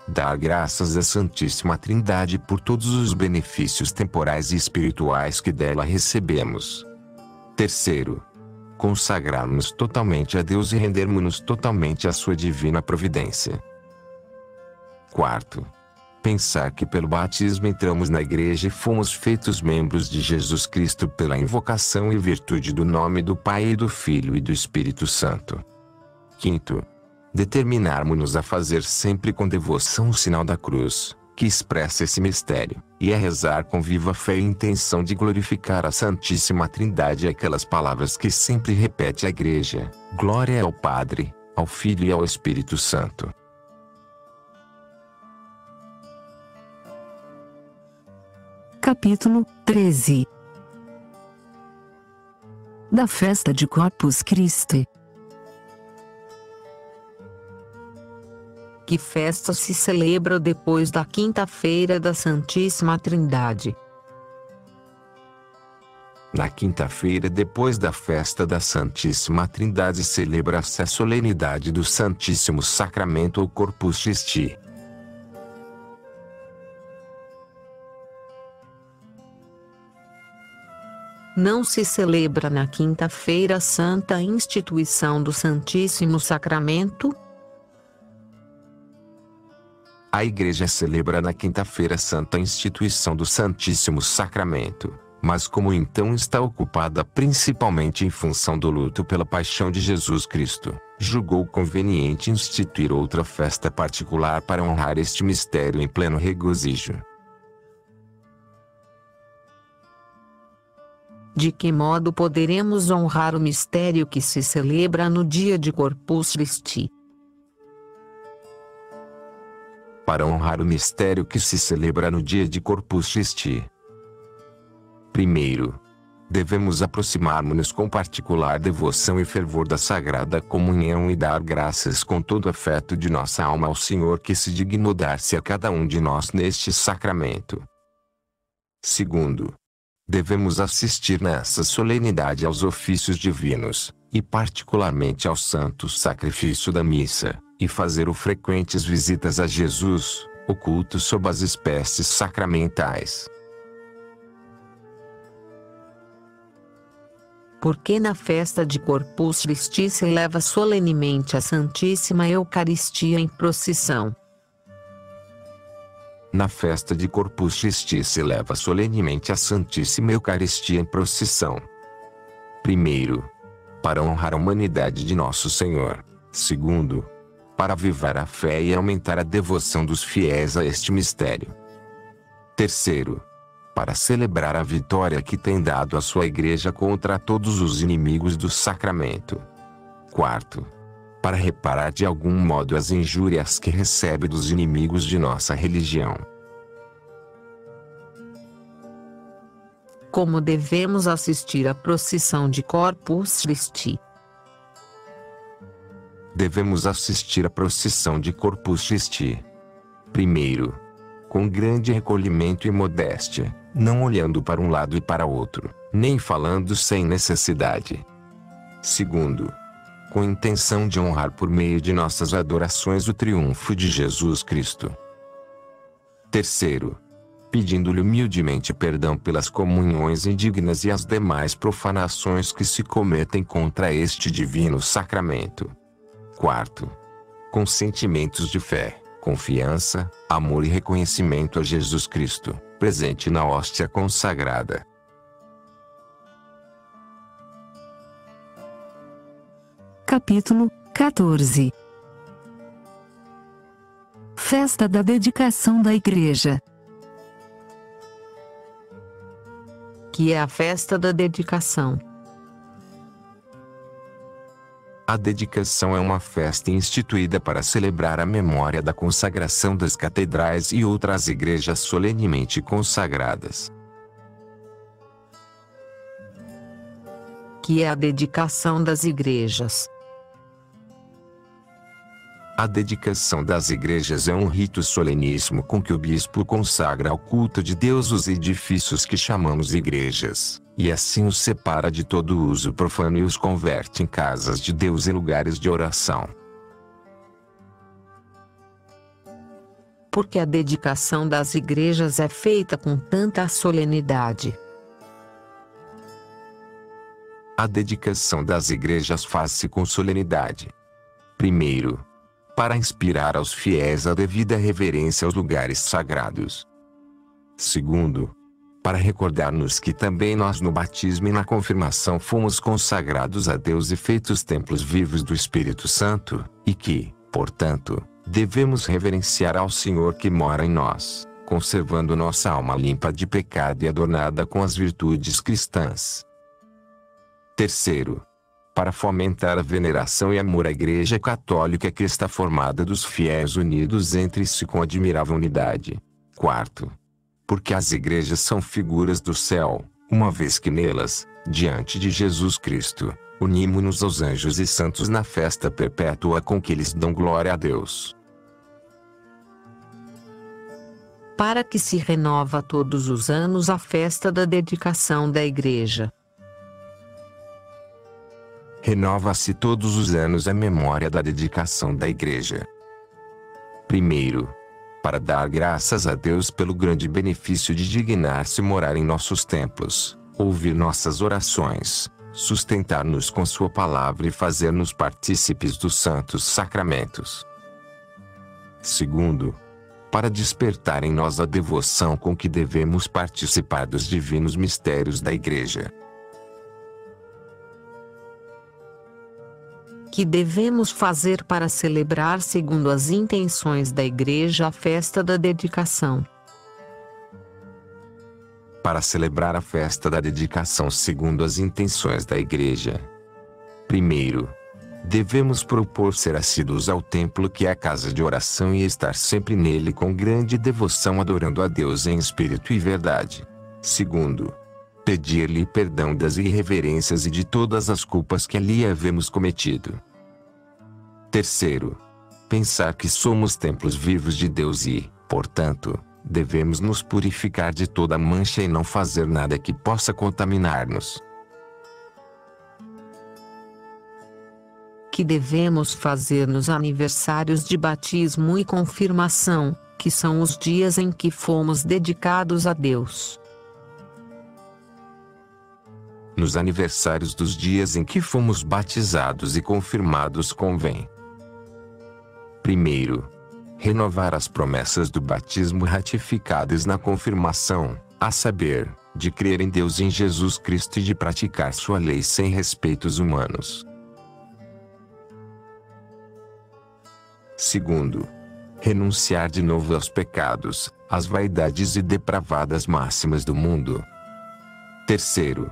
dar graças à Santíssima Trindade por todos os benefícios temporais e espirituais que dela recebemos. Terceiro, consagrar-nos totalmente a Deus e rendermos-nos totalmente à sua divina providência. Quarto, pensar que pelo batismo entramos na igreja e fomos feitos membros de Jesus Cristo pela invocação e virtude do nome do Pai e do Filho e do Espírito Santo. Quinto, determinarmos-nos a fazer sempre com devoção o sinal da cruz, que expressa esse mistério, e a rezar com viva fé e intenção de glorificar a Santíssima Trindade aquelas palavras que sempre repete a Igreja: glória ao Padre, ao Filho e ao Espírito Santo. Capítulo 13 da festa de Corpus Christi. Que festa se celebra depois da quinta-feira da Santíssima Trindade? Na quinta-feira depois da festa da Santíssima Trindade celebra-se a solenidade do Santíssimo Sacramento ou Corpus Christi. Não se celebra na quinta-feira santa a instituição do Santíssimo Sacramento? A Igreja celebra na quinta-feira santa a instituição do Santíssimo Sacramento, mas como então está ocupada principalmente em função do luto pela paixão de Jesus Cristo, julgou conveniente instituir outra festa particular para honrar este mistério em pleno regozijo. De que modo poderemos honrar o mistério que se celebra no dia de Corpus Christi? Para honrar o mistério que se celebra no dia de Corpus Christi. Primeiro, devemos aproximar-nos com particular devoção e fervor da Sagrada Comunhão e dar graças com todo afeto de nossa alma ao Senhor que se dignou dar-se a cada um de nós neste sacramento. Segundo, devemos assistir nessa solenidade aos ofícios divinos, e particularmente ao santo sacrifício da missa, e fazer frequentes visitas a Jesus, oculto sob as espécies sacramentais. Porque na festa de Corpus Christi se leva solenemente a Santíssima Eucaristia em procissão? Na festa de Corpus Christi se leva solenemente a Santíssima Eucaristia em procissão. Primeiro, para honrar a humanidade de Nosso Senhor. Segundo, para avivar a fé e aumentar a devoção dos fiéis a este mistério. Terceiro, para celebrar a vitória que tem dado a sua Igreja contra todos os inimigos do sacramento. Quarto, para reparar de algum modo as injúrias que recebe dos inimigos de nossa religião. Como devemos assistir à procissão de Corpus Christi? Devemos assistir à procissão de Corpus Christi. Primeiro, com grande recolhimento e modéstia, não olhando para um lado e para outro, nem falando sem necessidade. Segundo, com intenção de honrar por meio de nossas adorações o triunfo de Jesus Cristo. Terceiro, pedindo-lhe humildemente perdão pelas comunhões indignas e as demais profanações que se cometem contra este divino sacramento. Quarto, com sentimentos de fé, confiança, amor e reconhecimento a Jesus Cristo, presente na hóstia consagrada. Capítulo 14 Festa da dedicação da Igreja. Que é a festa da dedicação? A dedicação é uma festa instituída para celebrar a memória da consagração das catedrais e outras igrejas solenemente consagradas. Que é a dedicação das igrejas? A dedicação das igrejas é um rito soleníssimo com que o bispo consagra ao culto de Deus os edifícios que chamamos igrejas, e assim os separa de todo uso profano e os converte em casas de Deus e lugares de oração. Por que a dedicação das igrejas é feita com tanta solenidade? A dedicação das igrejas faz-se com solenidade. Primeiro, para inspirar aos fiéis a devida reverência aos lugares sagrados. Segundo, para recordar-nos que também nós no batismo e na confirmação fomos consagrados a Deus e feitos templos vivos do Espírito Santo, e que, portanto, devemos reverenciar ao Senhor que mora em nós, conservando nossa alma limpa de pecado e adornada com as virtudes cristãs. Terceiro, para fomentar a veneração e amor à Igreja Católica que está formada dos fiéis unidos entre si com admirável unidade. Quarto, porque as igrejas são figuras do céu, uma vez que nelas, diante de Jesus Cristo, unimos-nos aos anjos e santos na festa perpétua com que eles dão glória a Deus. Para que se renova todos os anos a festa da dedicação da igreja. Renova-se todos os anos a memória da dedicação da igreja. Primeiro, para dar graças a Deus pelo grande benefício de dignar-se morar em nossos templos, ouvir nossas orações, sustentar-nos com sua palavra e fazer-nos partícipes dos santos sacramentos. Segundo, para despertar em nós a devoção com que devemos participar dos divinos mistérios da igreja. Que devemos fazer para celebrar segundo as intenções da igreja a festa da dedicação. Para celebrar a festa da dedicação segundo as intenções da igreja. Primeiro, devemos propor ser assíduos ao templo que é a casa de oração e estar sempre nele com grande devoção adorando a Deus em espírito e verdade. Segundo, pedir-lhe perdão das irreverências e de todas as culpas que ali havemos cometido. Terceiro, pensar que somos templos vivos de Deus e, portanto, devemos nos purificar de toda mancha e não fazer nada que possa contaminar-nos. Que devemos fazer nos aniversários de batismo e confirmação, que são os dias em que fomos dedicados a Deus. Nos aniversários dos dias em que fomos batizados e confirmados convém: primeiro, renovar as promessas do batismo ratificadas na confirmação, a saber, de crer em Deus e em Jesus Cristo e de praticar sua lei sem respeitos humanos. Segundo, renunciar de novo aos pecados, às vaidades e depravadas máximas do mundo. Terceiro,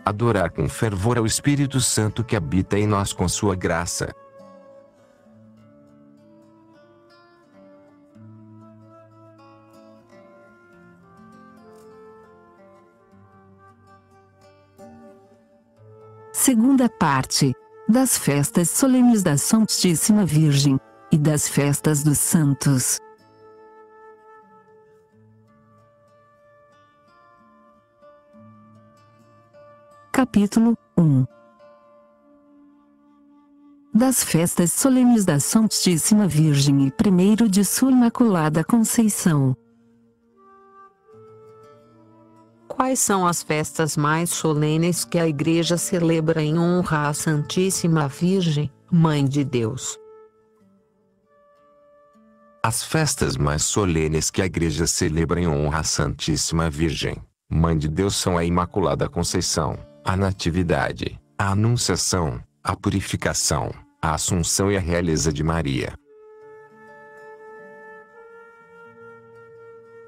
adorar com fervor ao Espírito Santo que habita em nós com sua graça. Segunda parte, das festas solenes da Santíssima Virgem, e das festas dos santos. Capítulo 1. Das festas solenes da Santíssima Virgem e primeiro de sua Imaculada Conceição. Quais são as festas mais solenes que a Igreja celebra em honra à Santíssima Virgem, Mãe de Deus? As festas mais solenes que a Igreja celebra em honra à Santíssima Virgem, Mãe de Deus são a Imaculada Conceição, a Natividade, a Anunciação, a Purificação, a Assunção e a Realeza de Maria.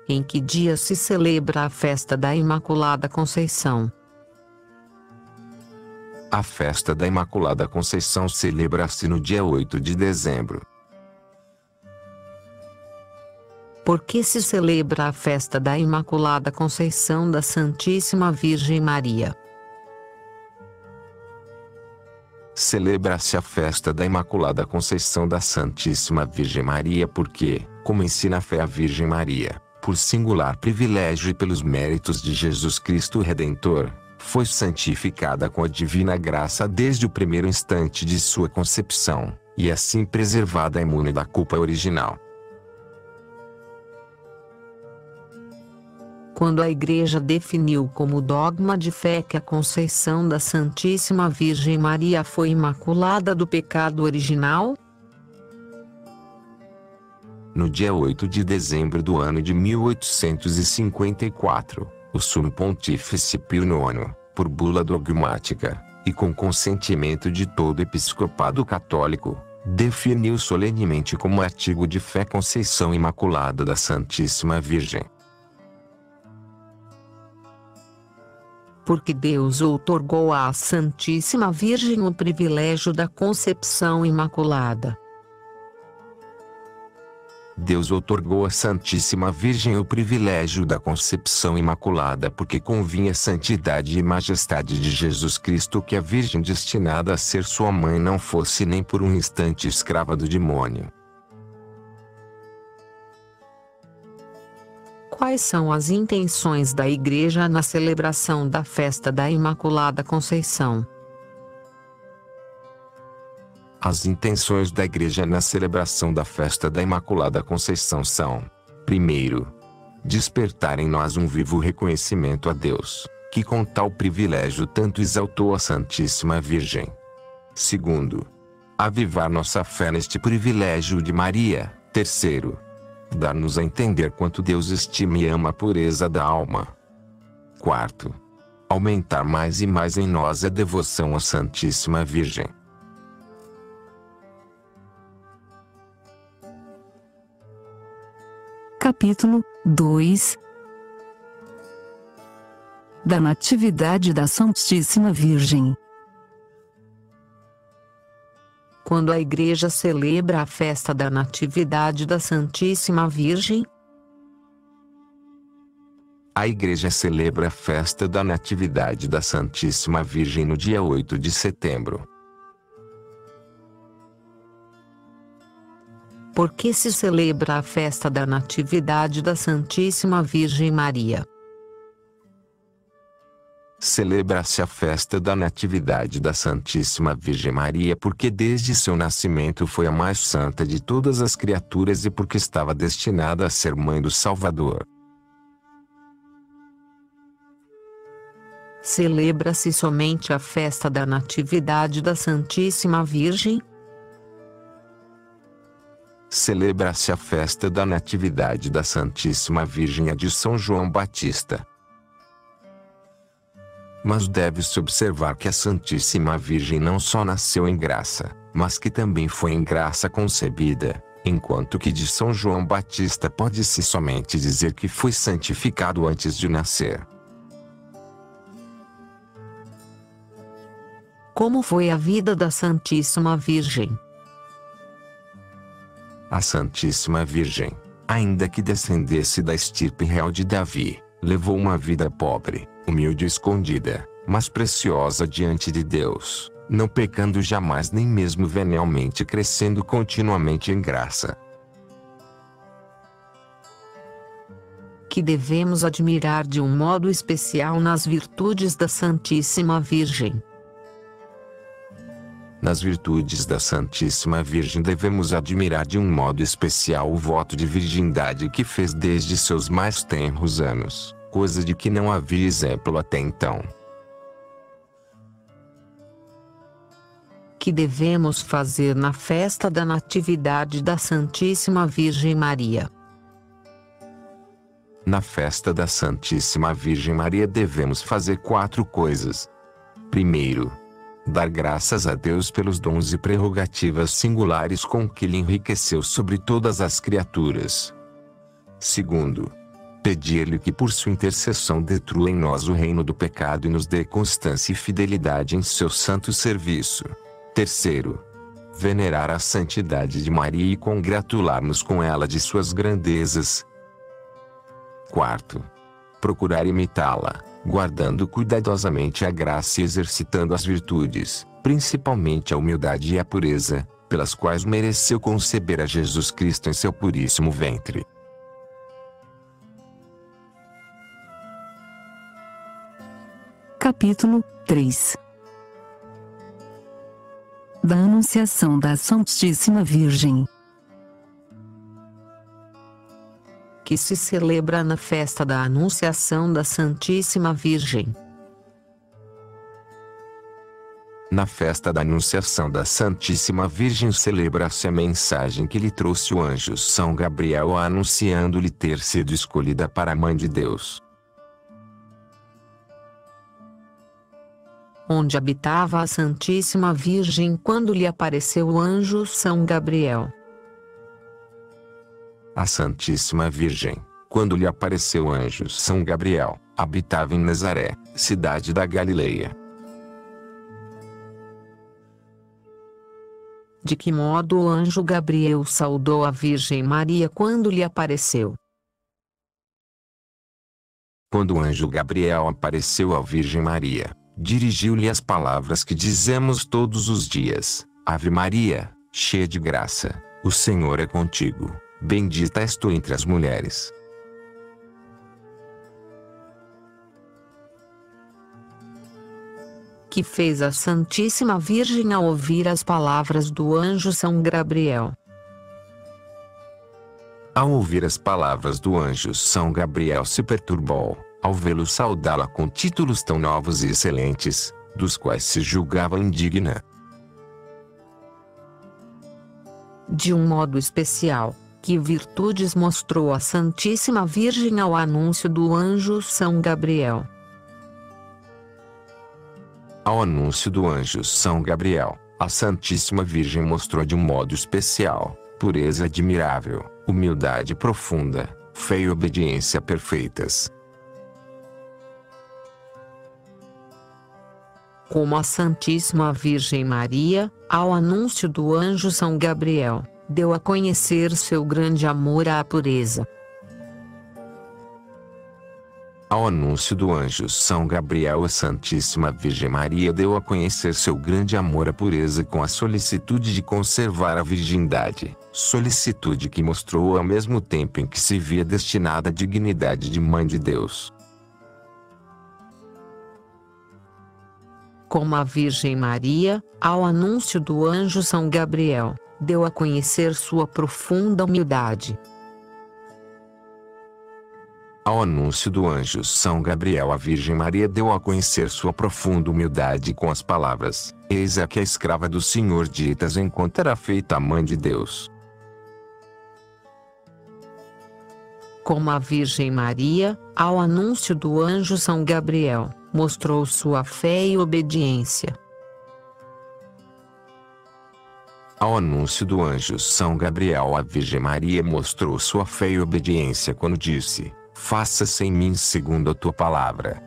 Em que dia se celebra a festa da Imaculada Conceição? A festa da Imaculada Conceição celebra-se no dia 8 de dezembro. Por que se celebra a festa da Imaculada Conceição da Santíssima Virgem Maria? Celebra-se a festa da Imaculada Conceição da Santíssima Virgem Maria porque, como ensina a fé a Virgem Maria, por singular privilégio e pelos méritos de Jesus Cristo Redentor, foi santificada com a divina graça desde o primeiro instante de sua concepção, e assim preservada imune da culpa original. Quando a Igreja definiu como dogma de fé que a conceição da Santíssima Virgem Maria foi imaculada do pecado original? No dia 8 de dezembro do ano de 1854, o Sumo Pontífice Pio IX, por bula dogmática, e com consentimento de todo o episcopado católico, definiu solenemente como artigo de fé Conceição Imaculada da Santíssima Virgem. Porque Deus outorgou à Santíssima Virgem o privilégio da concepção imaculada. Deus outorgou à Santíssima Virgem o privilégio da concepção imaculada porque convinha a santidade e majestade de Jesus Cristo que a Virgem destinada a ser sua mãe não fosse nem por um instante escrava do demônio. Quais são as intenções da Igreja na celebração da festa da Imaculada Conceição? As intenções da Igreja na celebração da festa da Imaculada Conceição são: primeiro, despertar em nós um vivo reconhecimento a Deus, que com tal privilégio tanto exaltou a Santíssima Virgem. Segundo, avivar nossa fé neste privilégio de Maria. Terceiro, dar-nos a entender quanto Deus estima e ama a pureza da alma. Quarto, aumentar mais e mais em nós a devoção à Santíssima Virgem. Capítulo 2 da Natividade da Santíssima Virgem. Quando a Igreja celebra a festa da Natividade da Santíssima Virgem, a Igreja celebra a festa da Natividade da Santíssima Virgem no dia 8 de setembro. Por que se celebra a festa da Natividade da Santíssima Virgem Maria? Celebra-se a festa da Natividade da Santíssima Virgem Maria porque desde seu nascimento foi a mais santa de todas as criaturas e porque estava destinada a ser mãe do Salvador. Celebra-se somente a festa da Natividade da Santíssima Virgem? Celebra-se a festa da Natividade da Santíssima Virgem a de São João Batista. Mas deve-se observar que a Santíssima Virgem não só nasceu em graça, mas que também foi em graça concebida, enquanto que de São João Batista pode-se somente dizer que foi santificado antes de nascer. Como foi a vida da Santíssima Virgem? A Santíssima Virgem, ainda que descendesse da estirpe real de Davi, levou uma vida pobre, humilde e escondida, mas preciosa diante de Deus, não pecando jamais nem mesmo venialmente, crescendo continuamente em graça. Que devemos admirar de um modo especial nas virtudes da Santíssima Virgem. Nas virtudes da Santíssima Virgem devemos admirar de um modo especial o voto de virgindade que fez desde seus mais tenros anos, coisa de que não havia exemplo até então. Que devemos fazer na festa da Natividade da Santíssima Virgem Maria. Na festa da Santíssima Virgem Maria devemos fazer 4 coisas. Primeiro, dar graças a Deus pelos dons e prerrogativas singulares com que Ele enriqueceu sobre todas as criaturas. Segundo, pedir-lhe que por sua intercessão destrua em nós o reino do pecado e nos dê constância e fidelidade em seu santo serviço. Terceiro, venerar a santidade de Maria e congratular-nos com ela de suas grandezas. Quarto, procurar imitá-la, guardando cuidadosamente a graça e exercitando as virtudes, principalmente a humildade e a pureza, pelas quais mereceu conceber a Jesus Cristo em seu puríssimo ventre. Capítulo 3 da Anunciação da Santíssima Virgem, que se celebra na festa da Anunciação da Santíssima Virgem. Na festa da Anunciação da Santíssima Virgem celebra-se a mensagem que lhe trouxe o anjo São Gabriel anunciando-lhe ter sido escolhida para a Mãe de Deus. Onde habitava a Santíssima Virgem quando lhe apareceu o anjo São Gabriel. A Santíssima Virgem, quando lhe apareceu o anjo São Gabriel, habitava em Nazaré, cidade da Galileia. De que modo o anjo Gabriel saudou a Virgem Maria quando lhe apareceu? Quando o anjo Gabriel apareceu à Virgem Maria, dirigiu-lhe as palavras que dizemos todos os dias: Ave Maria, cheia de graça, o Senhor é contigo, bendita és tu entre as mulheres. Que fez a Santíssima Virgem ao ouvir as palavras do anjo São Gabriel? Ao ouvir as palavras do anjo São Gabriel se perturbou, ao vê-lo saudá-la com títulos tão novos e excelentes, dos quais se julgava indigna. De um modo especial, que virtudes mostrou a Santíssima Virgem ao anúncio do anjo São Gabriel? Ao anúncio do anjo São Gabriel, a Santíssima Virgem mostrou de um modo especial pureza admirável, humildade profunda, fé e obediência perfeitas. Como a Santíssima Virgem Maria, ao anúncio do anjo São Gabriel, deu a conhecer seu grande amor à pureza. Ao anúncio do anjo São Gabriel, a Santíssima Virgem Maria deu a conhecer seu grande amor à pureza com a solicitude de conservar a virgindade, solicitude que mostrou ao mesmo tempo em que se via destinada à dignidade de Mãe de Deus. Como a Virgem Maria, ao anúncio do anjo São Gabriel, deu a conhecer sua profunda humildade. Ao anúncio do anjo São Gabriel, a Virgem Maria deu a conhecer sua profunda humildade com as palavras: Eis aqui a escrava do Senhor, ditas enquanto era feita a Mãe de Deus. Como a Virgem Maria, ao anúncio do anjo São Gabriel, mostrou sua fé e obediência. Ao anúncio do anjo São Gabriel, a Virgem Maria mostrou sua fé e obediência quando disse: Faça-se em mim segundo a tua palavra.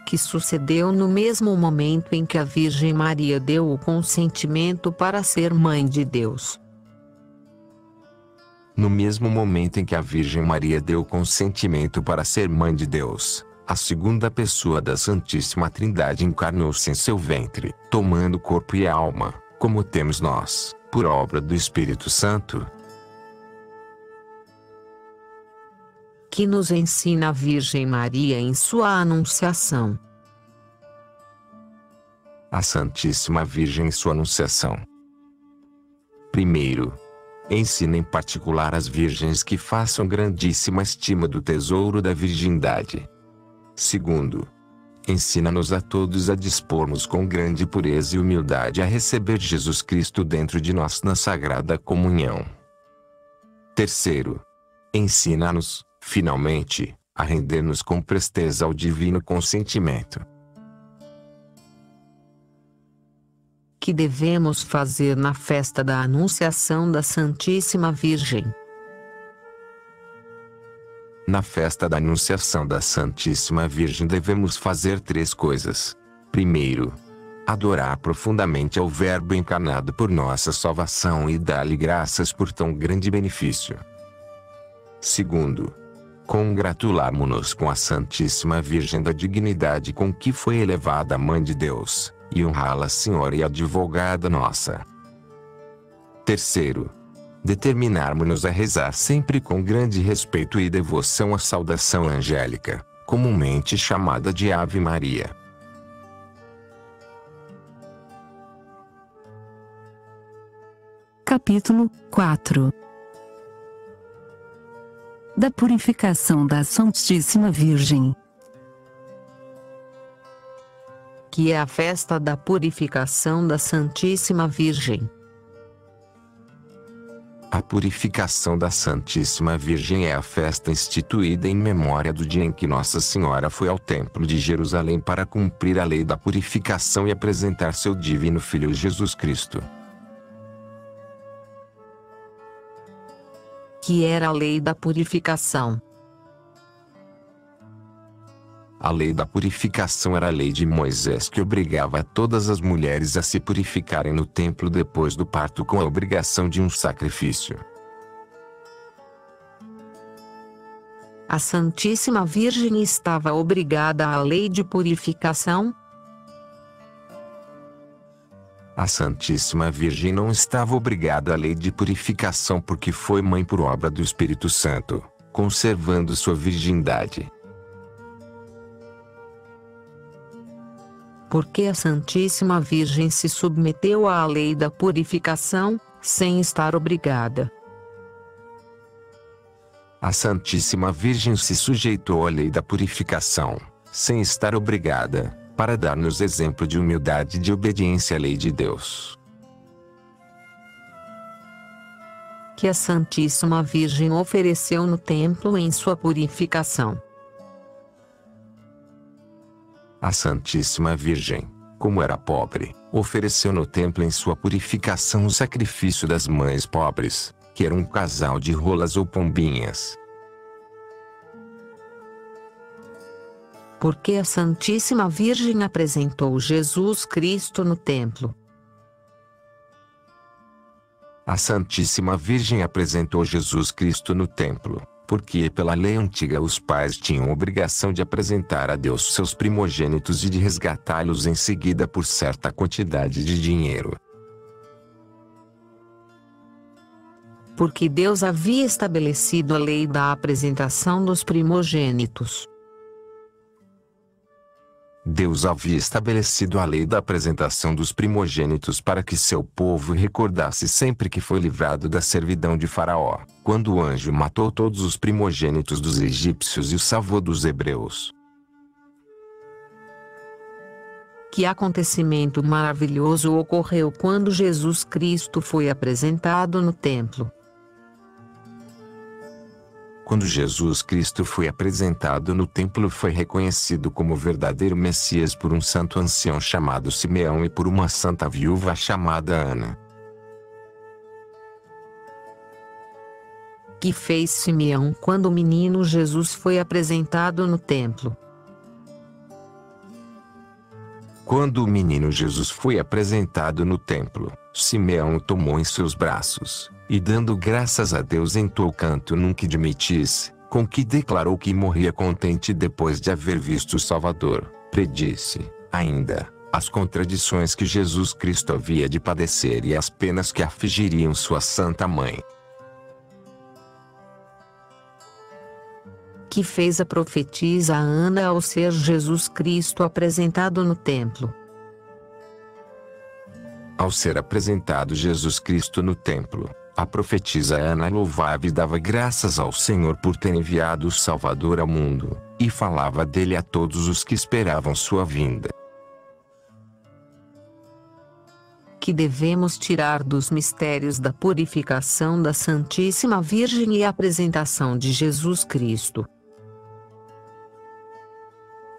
Que sucedeu no mesmo momento em que a Virgem Maria deu o consentimento para ser Mãe de Deus. No mesmo momento em que a Virgem Maria deu o consentimento para ser Mãe de Deus, a segunda pessoa da Santíssima Trindade encarnou-se em seu ventre, tomando corpo e alma, como temos nós, por obra do Espírito Santo. Que nos ensina a Virgem Maria em sua Anunciação. A Santíssima Virgem em sua Anunciação. Primeiro, ensina em particular as virgens que façam grandíssima estima do tesouro da virgindade. Segundo, ensina-nos a todos a dispormos com grande pureza e humildade a receber Jesus Cristo dentro de nós na Sagrada Comunhão. Terceiro, ensina-nos, finalmente, a render-nos com presteza ao divino consentimento. Que devemos fazer na festa da Anunciação da Santíssima Virgem? Na festa da Anunciação da Santíssima Virgem devemos fazer 3 coisas. Primeiro, adorar profundamente ao Verbo encarnado por nossa salvação e dar-lhe graças por tão grande benefício. Segundo, Congratulamo-nos com a Santíssima Virgem da dignidade com que foi elevada a Mãe de Deus, e honrá-la Senhora e advogada nossa. Terceiro, determinarmos-nos a rezar sempre com grande respeito e devoção a saudação angélica, comumente chamada de Ave Maria. Capítulo 4 da purificação da Santíssima Virgem. Que é a festa da purificação da Santíssima Virgem. A purificação da Santíssima Virgem é a festa instituída em memória do dia em que Nossa Senhora foi ao Templo de Jerusalém para cumprir a lei da purificação e apresentar seu divino Filho Jesus Cristo. Que era a lei da purificação. A lei da purificação era a lei de Moisés que obrigava todas as mulheres a se purificarem no templo depois do parto com a obrigação de um sacrifício. A Santíssima Virgem estava obrigada à lei de purificação? A Santíssima Virgem não estava obrigada à lei de purificação porque foi mãe por obra do Espírito Santo, conservando sua virgindade. Porque a Santíssima Virgem se submeteu à lei da purificação, sem estar obrigada. A Santíssima Virgem se sujeitou à lei da purificação, sem estar obrigada, para dar-nos exemplo de humildade e de obediência à lei de Deus. Que a Santíssima Virgem ofereceu no templo em sua purificação. A Santíssima Virgem, como era pobre, ofereceu no templo em sua purificação o sacrifício das mães pobres, que era um casal de rolas ou pombinhas. Porque a Santíssima Virgem apresentou Jesus Cristo no templo. A Santíssima Virgem apresentou Jesus Cristo no templo, porque pela lei antiga os pais tinham obrigação de apresentar a Deus seus primogênitos e de resgatá-los em seguida por certa quantidade de dinheiro. Porque Deus havia estabelecido a lei da apresentação dos primogênitos. Deus havia estabelecido a lei da apresentação dos primogênitos para que seu povo recordasse sempre que foi livrado da servidão de Faraó, quando o anjo matou todos os primogênitos dos egípcios e o salvou dos hebreus. Que acontecimento maravilhoso ocorreu quando Jesus Cristo foi apresentado no templo. Quando Jesus Cristo foi apresentado no templo, foi reconhecido como verdadeiro Messias por um santo ancião chamado Simeão e por uma santa viúva chamada Ana. Que fez Simeão quando o menino Jesus foi apresentado no templo? Quando o menino Jesus foi apresentado no templo, Simeão o tomou em seus braços, e dando graças a Deus entoou o canto Nunc Dimittis, com que declarou que morria contente depois de haver visto o Salvador. Predisse, ainda, as contradições que Jesus Cristo havia de padecer e as penas que afligiriam sua Santa Mãe. Que fez a profetisa Ana ao ser Jesus Cristo apresentado no templo. Ao ser apresentado Jesus Cristo no templo, a profetisa Ana louvava e dava graças ao Senhor por ter enviado o Salvador ao mundo, e falava dele a todos os que esperavam sua vinda. Que devemos tirar dos mistérios da purificação da Santíssima Virgem e a apresentação de Jesus Cristo.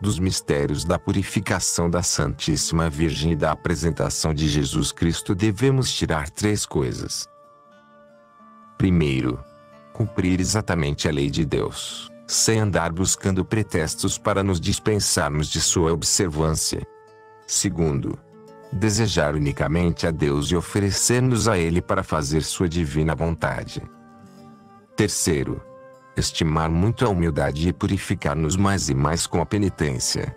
Dos mistérios da purificação da Santíssima Virgem e da apresentação de Jesus Cristo devemos tirar 3 coisas. Primeiro, cumprir exatamente a lei de Deus, sem andar buscando pretextos para nos dispensarmos de sua observância. Segundo, desejar unicamente a Deus e oferecer-nos a Ele para fazer sua divina vontade. Terceiro, estimar muito a humildade e purificar-nos mais e mais com a penitência.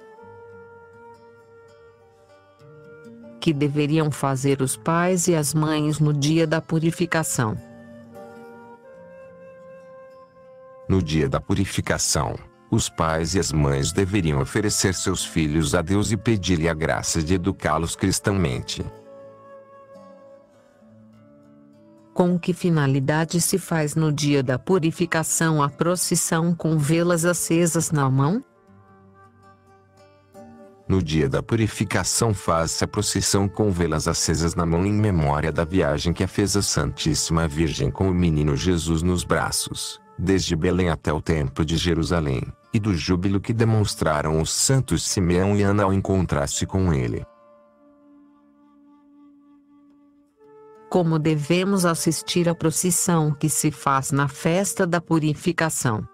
Que deveriam fazer os pais e as mães no dia da purificação? No dia da purificação, os pais e as mães deveriam oferecer seus filhos a Deus e pedir-lhe a graça de educá-los cristãmente. Com que finalidade se faz no dia da purificação a procissão com velas acesas na mão? No dia da purificação faz-se a procissão com velas acesas na mão em memória da viagem que fez a Santíssima Virgem com o menino Jesus nos braços, desde Belém até o Templo de Jerusalém, e do júbilo que demonstraram os santos Simeão e Ana ao encontrar-se com ele. Como devemos assistir à procissão que se faz na festa da purificação?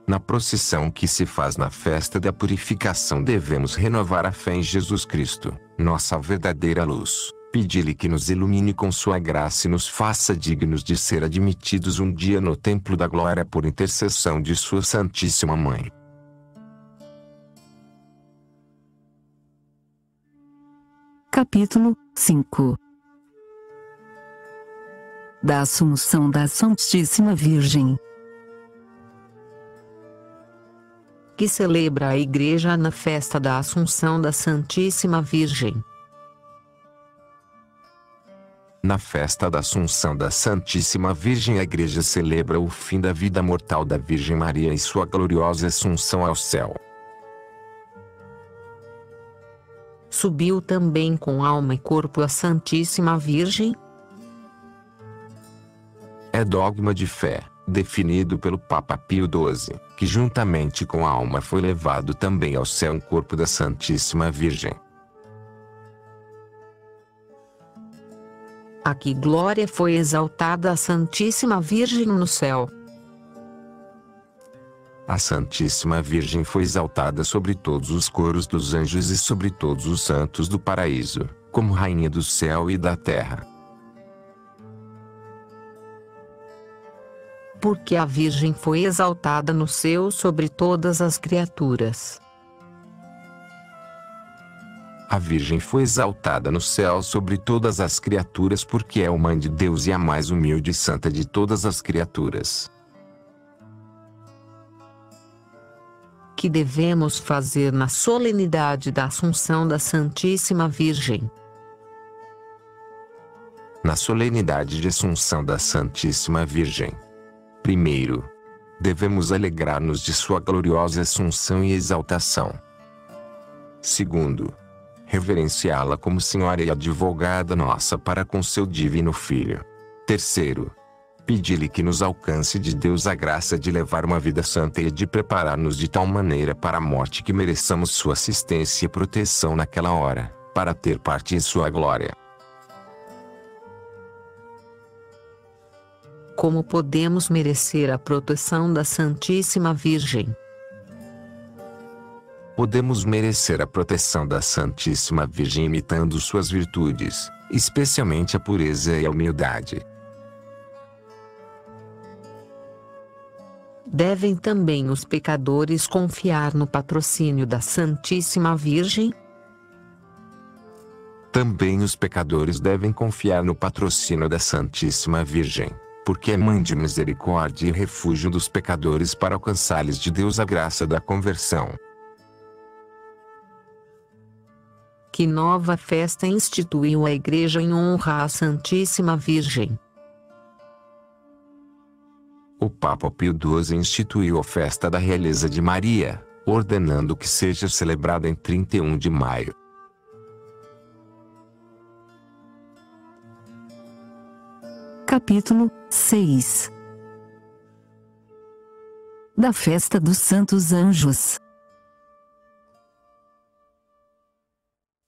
Na procissão que se faz na festa da purificação devemos renovar a fé em Jesus Cristo, nossa verdadeira luz, pedir-lhe que nos ilumine com sua graça e nos faça dignos de ser admitidos um dia no templo da glória por intercessão de sua Santíssima Mãe. Capítulo 5 Da Assunção da Santíssima Virgem. Que celebra a Igreja na festa da Assunção da Santíssima Virgem. Na festa da Assunção da Santíssima Virgem a Igreja celebra o fim da vida mortal da Virgem Maria e sua gloriosa assunção ao céu. Subiu também com alma e corpo a Santíssima Virgem? É dogma de fé, definido pelo Papa Pio XII, que juntamente com a alma foi levado também ao céu um corpo da Santíssima Virgem. A que glória foi exaltada a Santíssima Virgem no céu? A Santíssima Virgem foi exaltada sobre todos os coros dos anjos e sobre todos os santos do paraíso, como Rainha do céu e da terra. Porque a Virgem foi exaltada no céu sobre todas as criaturas. A Virgem foi exaltada no céu sobre todas as criaturas porque é a Mãe de Deus e a mais humilde e santa de todas as criaturas. Que devemos fazer na solenidade da Assunção da Santíssima Virgem? Na solenidade de Assunção da Santíssima Virgem. Primeiro, devemos alegrar-nos de sua gloriosa assunção e exaltação. Segundo, reverenciá-la como Senhora e advogada nossa para com seu divino Filho. Terceiro, pedir-lhe que nos alcance de Deus a graça de levar uma vida santa e de preparar-nos de tal maneira para a morte que mereçamos sua assistência e proteção naquela hora, para ter parte em sua glória. Como podemos merecer a proteção da Santíssima Virgem? Podemos merecer a proteção da Santíssima Virgem imitando suas virtudes, especialmente a pureza e a humildade. Devem também os pecadores confiar no patrocínio da Santíssima Virgem? Também os pecadores devem confiar no patrocínio da Santíssima Virgem, porque é mãe de misericórdia e refúgio dos pecadores para alcançar-lhes de Deus a graça da conversão. Que nova festa instituiu a Igreja em honra à Santíssima Virgem? O Papa Pio XII instituiu a festa da realeza de Maria, ordenando que seja celebrada em 31 de maio. Capítulo 6 Da Festa dos Santos Anjos.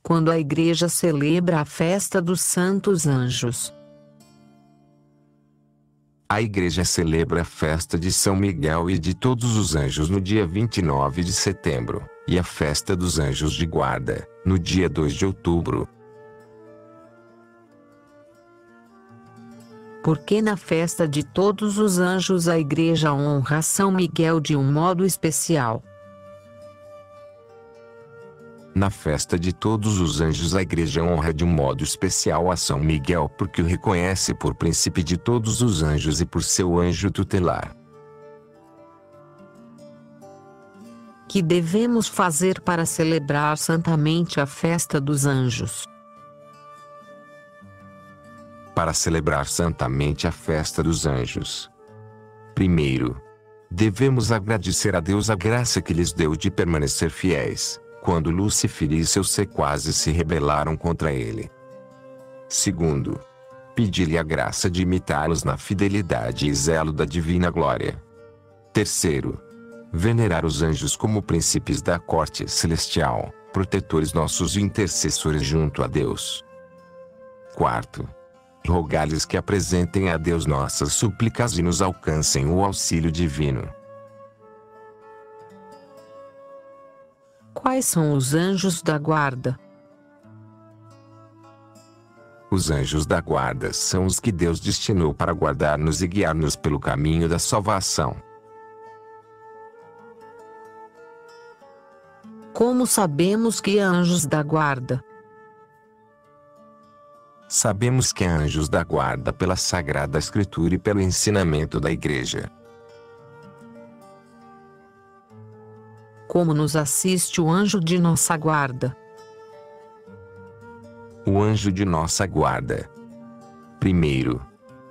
Quando a Igreja celebra a festa dos Santos Anjos. A Igreja celebra a festa de São Miguel e de todos os anjos no dia 29 de setembro, e a festa dos anjos de guarda, no dia 2 de outubro. Porque na festa de todos os anjos a Igreja honra São Miguel de um modo especial. Na festa de todos os anjos a Igreja honra de um modo especial a São Miguel porque o reconhece por príncipe de todos os anjos e por seu anjo tutelar. Que devemos fazer para celebrar santamente a festa dos anjos? Para celebrar santamente a festa dos anjos. Primeiro, devemos agradecer a Deus a graça que lhes deu de permanecer fiéis, quando Lúcifer e seus sequazes se rebelaram contra ele. Segundo, pedir-lhe a graça de imitá-los na fidelidade e zelo da divina glória. Terceiro, venerar os anjos como príncipes da corte celestial, protetores nossos e intercessores junto a Deus. Quarto, rogar-lhes que apresentem a Deus nossas súplicas e nos alcancem o auxílio divino. Quais são os anjos da guarda? Os anjos da guarda são os que Deus destinou para guardar-nos e guiar-nos pelo caminho da salvação. Como sabemos que há anjos da guarda? Sabemos que há anjos da guarda pela Sagrada Escritura e pelo ensinamento da Igreja. Como nos assiste o anjo de nossa guarda? O anjo de nossa guarda. Primeiro,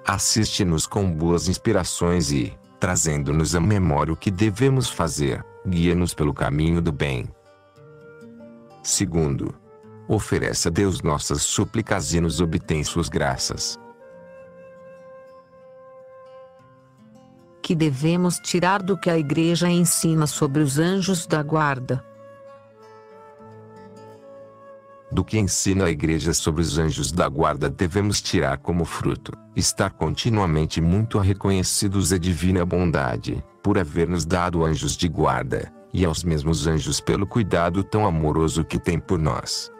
assiste-nos com boas inspirações e, trazendo-nos à memória o que devemos fazer, guia-nos pelo caminho do bem. Segundo, oferece a Deus nossas súplicas e nos obtém suas graças. Que devemos tirar do que a Igreja ensina sobre os anjos da guarda? Do que ensina a Igreja sobre os anjos da guarda devemos tirar como fruto, estar continuamente muito reconhecidos à divina bondade, por haver nos dado anjos de guarda, e aos mesmos anjos pelo cuidado tão amoroso que tem por nós.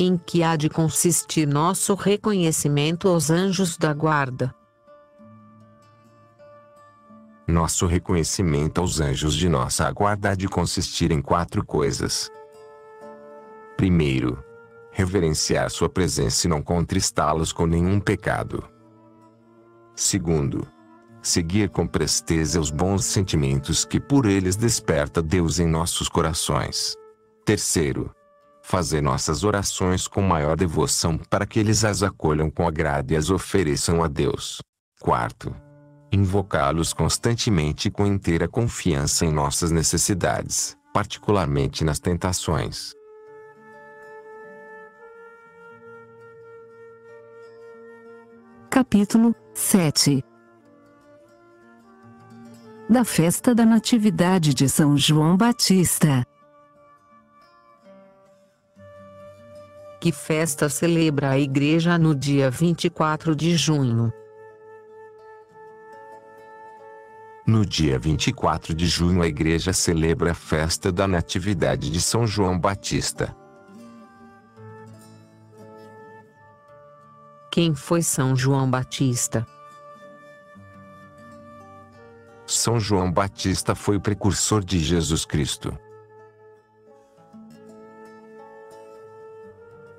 Em que há de consistir nosso reconhecimento aos anjos da guarda? Nosso reconhecimento aos anjos de nossa guarda há de consistir em 4 coisas. Primeiro, reverenciar sua presença e não contristá-los com nenhum pecado. Segundo, seguir com presteza os bons sentimentos que por eles desperta Deus em nossos corações. Terceiro, fazer nossas orações com maior devoção para que eles as acolham com agrado e as ofereçam a Deus. Quarto, invocá-los constantemente com inteira confiança em nossas necessidades, particularmente nas tentações. Capítulo 7 da festa da Natividade de São João Batista. Que festa celebra a Igreja no dia 24 de junho? No dia 24 de junho a Igreja celebra a festa da Natividade de São João Batista. Quem foi São João Batista? São João Batista foi o precursor de Jesus Cristo.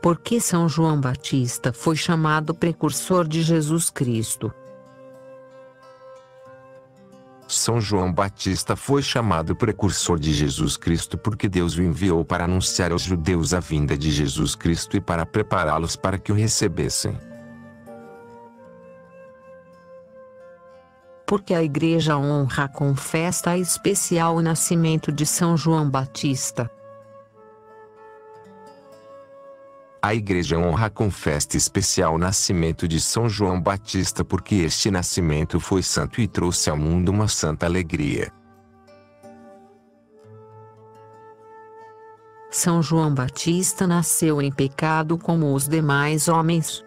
Por que São João Batista foi chamado precursor de Jesus Cristo? São João Batista foi chamado precursor de Jesus Cristo porque Deus o enviou para anunciar aos judeus a vinda de Jesus Cristo e para prepará-los para que o recebessem. Porque a Igreja honra com festa especial o nascimento de São João Batista. A Igreja honra com festa especial o nascimento de São João Batista porque este nascimento foi santo e trouxe ao mundo uma santa alegria. São João Batista nasceu em pecado como os demais homens.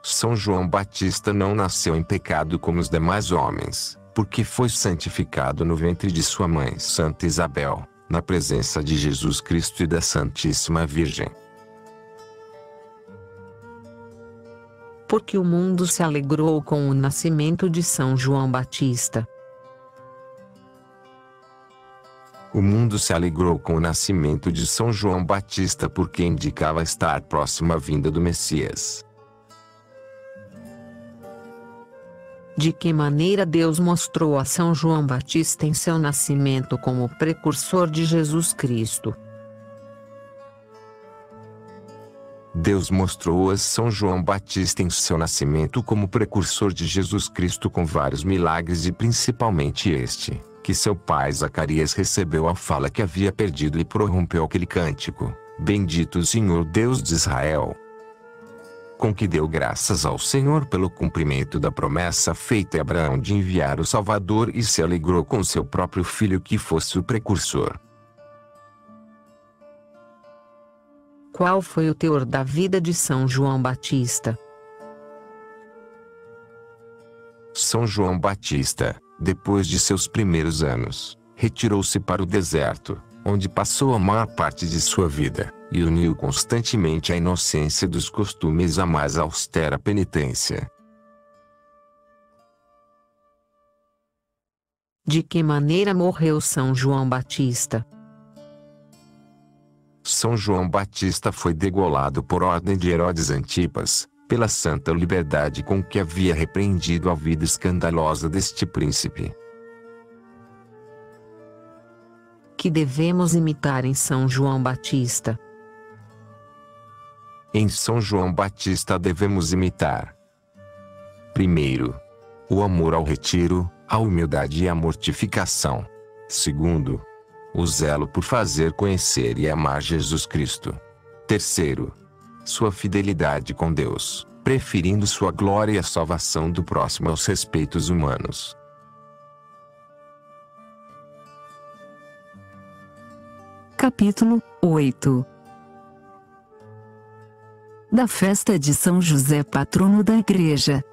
São João Batista não nasceu em pecado como os demais homens, porque foi santificado no ventre de sua mãe Santa Isabel, na presença de Jesus Cristo e da Santíssima Virgem. Porque o mundo se alegrou com o nascimento de São João Batista. O mundo se alegrou com o nascimento de São João Batista porque indicava estar próximo à vinda do Messias. De que maneira Deus mostrou a São João Batista em seu nascimento como precursor de Jesus Cristo? Deus mostrou a São João Batista em seu nascimento como precursor de Jesus Cristo com vários milagres e principalmente este, que seu pai Zacarias recebeu a fala que havia perdido e prorrompeu aquele cântico, Bendito o Senhor Deus de Israel, com que deu graças ao Senhor pelo cumprimento da promessa feita a Abraão de enviar o Salvador e se alegrou com seu próprio filho que fosse o precursor. Qual foi o teor da vida de São João Batista? São João Batista, depois de seus primeiros anos, retirou-se para o deserto, onde passou a maior parte de sua vida, e uniu constantemente a inocência dos costumes à mais austera penitência. De que maneira morreu São João Batista? São João Batista foi degolado por ordem de Herodes Antipas, pela santa liberdade com que havia repreendido a vida escandalosa deste príncipe. Que devemos imitar em São João Batista? Em São João Batista devemos imitar: primeiro, o amor ao retiro, a humildade e a mortificação. Segundo, o zelo por fazer conhecer e amar Jesus Cristo. Terceiro, sua fidelidade com Deus, preferindo sua glória e a salvação do próximo aos respeitos humanos. Capítulo 8. Da festa de São José, patrono da Igreja.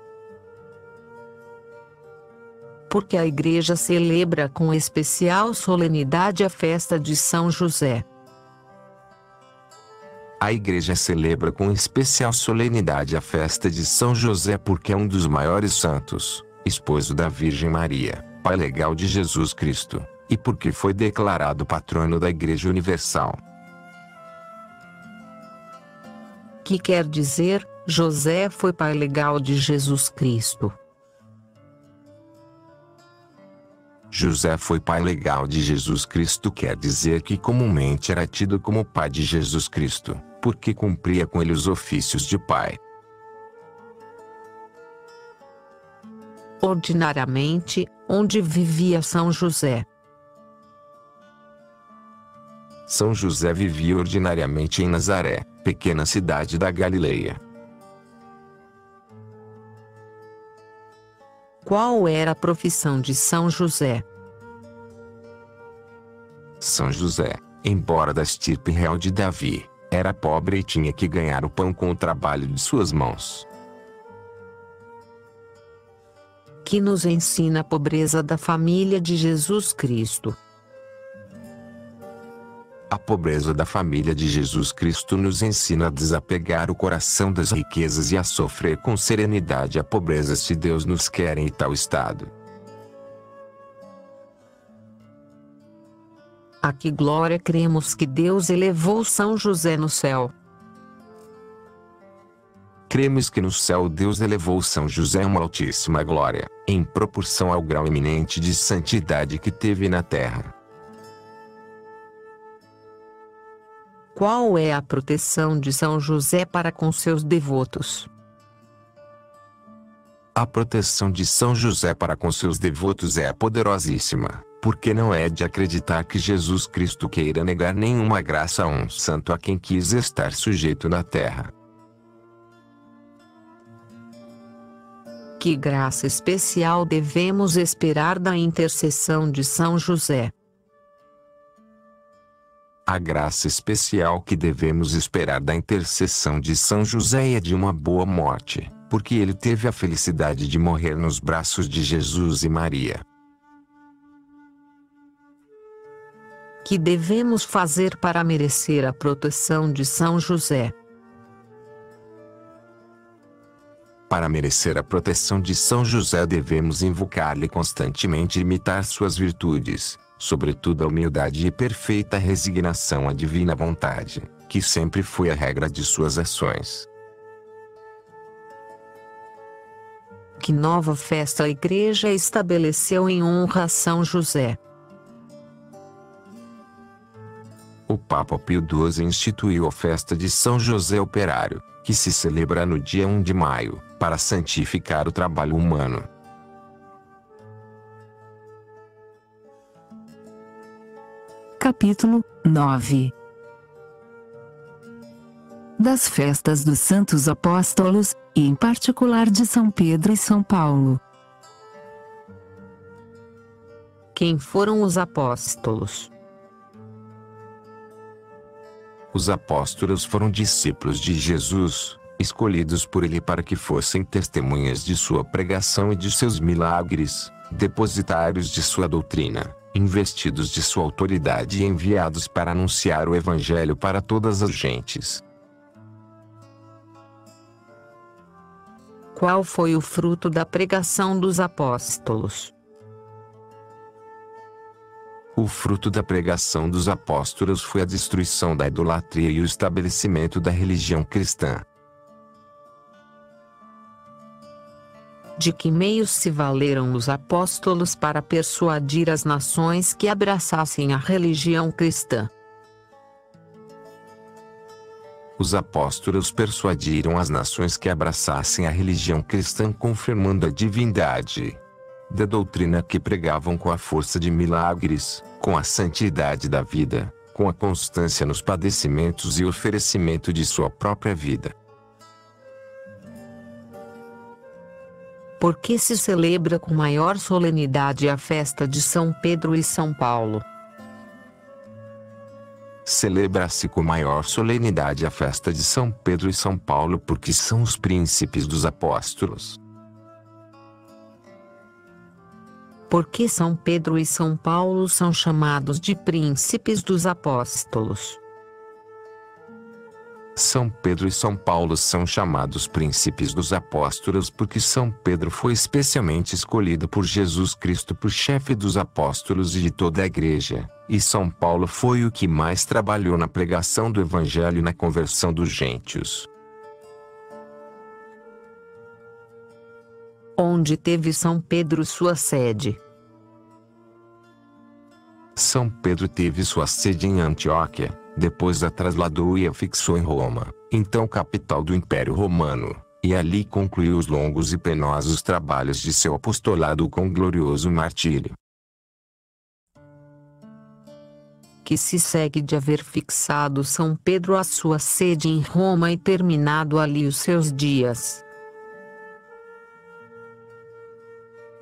Porque a Igreja celebra com especial solenidade a festa de São José. A Igreja celebra com especial solenidade a festa de São José porque é um dos maiores santos, esposo da Virgem Maria, pai legal de Jesus Cristo, e porque foi declarado patrono da Igreja Universal. Que quer dizer, José foi pai legal de Jesus Cristo. José foi pai legal de Jesus Cristo quer dizer que comumente era tido como pai de Jesus Cristo, porque cumpria com ele os ofícios de pai. Ordinariamente, onde vivia São José? São José vivia ordinariamente em Nazaré, pequena cidade da Galileia. Qual era a profissão de São José? São José, embora da estirpe real de Davi, era pobre e tinha que ganhar o pão com o trabalho de suas mãos. Que nos ensina a pobreza da família de Jesus Cristo. A pobreza da família de Jesus Cristo nos ensina a desapegar o coração das riquezas e a sofrer com serenidade a pobreza se Deus nos quer em tal estado. A que glória cremos que Deus elevou São José no céu. Cremos que no céu Deus elevou São José a uma altíssima glória, em proporção ao grau eminente de santidade que teve na terra. Qual é a proteção de São José para com seus devotos? A proteção de São José para com seus devotos é poderosíssima, porque não é de acreditar que Jesus Cristo queira negar nenhuma graça a um santo a quem quis estar sujeito na terra. Que graça especial devemos esperar da intercessão de São José? A graça especial que devemos esperar da intercessão de São José é de uma boa morte, porque ele teve a felicidade de morrer nos braços de Jesus e Maria. Que devemos fazer para merecer a proteção de São José? Para merecer a proteção de São José devemos invocar-lhe constantemente e imitar suas virtudes, sobretudo a humildade e perfeita resignação à divina vontade, que sempre foi a regra de suas ações. Que nova festa a Igreja estabeleceu em honra a São José? O Papa Pio XII instituiu a festa de São José Operário, que se celebra no dia 1 de maio, para santificar o trabalho humano. Capítulo 9. Das festas dos Santos Apóstolos, e em particular de São Pedro e São Paulo. Quem foram os apóstolos? Os apóstolos foram discípulos de Jesus, escolhidos por ele para que fossem testemunhas de sua pregação e de seus milagres, depositários de sua doutrina, investidos de sua autoridade e enviados para anunciar o Evangelho para todas as gentes. Qual foi o fruto da pregação dos apóstolos? O fruto da pregação dos apóstolos foi a destruição da idolatria e o estabelecimento da religião cristã. De que meios se valeram os apóstolos para persuadir as nações que abraçassem a religião cristã? Os apóstolos persuadiram as nações que abraçassem a religião cristã confirmando a divindade da doutrina que pregavam com a força de milagres, com a santidade da vida, com a constância nos padecimentos e oferecimento de sua própria vida. Por que se celebra com maior solenidade a festa de São Pedro e São Paulo? Celebra-se com maior solenidade a festa de São Pedro e São Paulo porque são os príncipes dos apóstolos. Por que São Pedro e São Paulo são chamados de príncipes dos apóstolos? São Pedro e São Paulo são chamados príncipes dos apóstolos porque São Pedro foi especialmente escolhido por Jesus Cristo por chefe dos apóstolos e de toda a Igreja, e São Paulo foi o que mais trabalhou na pregação do Evangelho e na conversão dos gentios. Onde teve São Pedro sua sede? São Pedro teve sua sede em Antioquia, depois a trasladou e a fixou em Roma, então capital do Império Romano, e ali concluiu os longos e penosos trabalhos de seu apostolado com glorioso martírio. Que se segue de haver fixado São Pedro a sua sede em Roma e terminado ali os seus dias.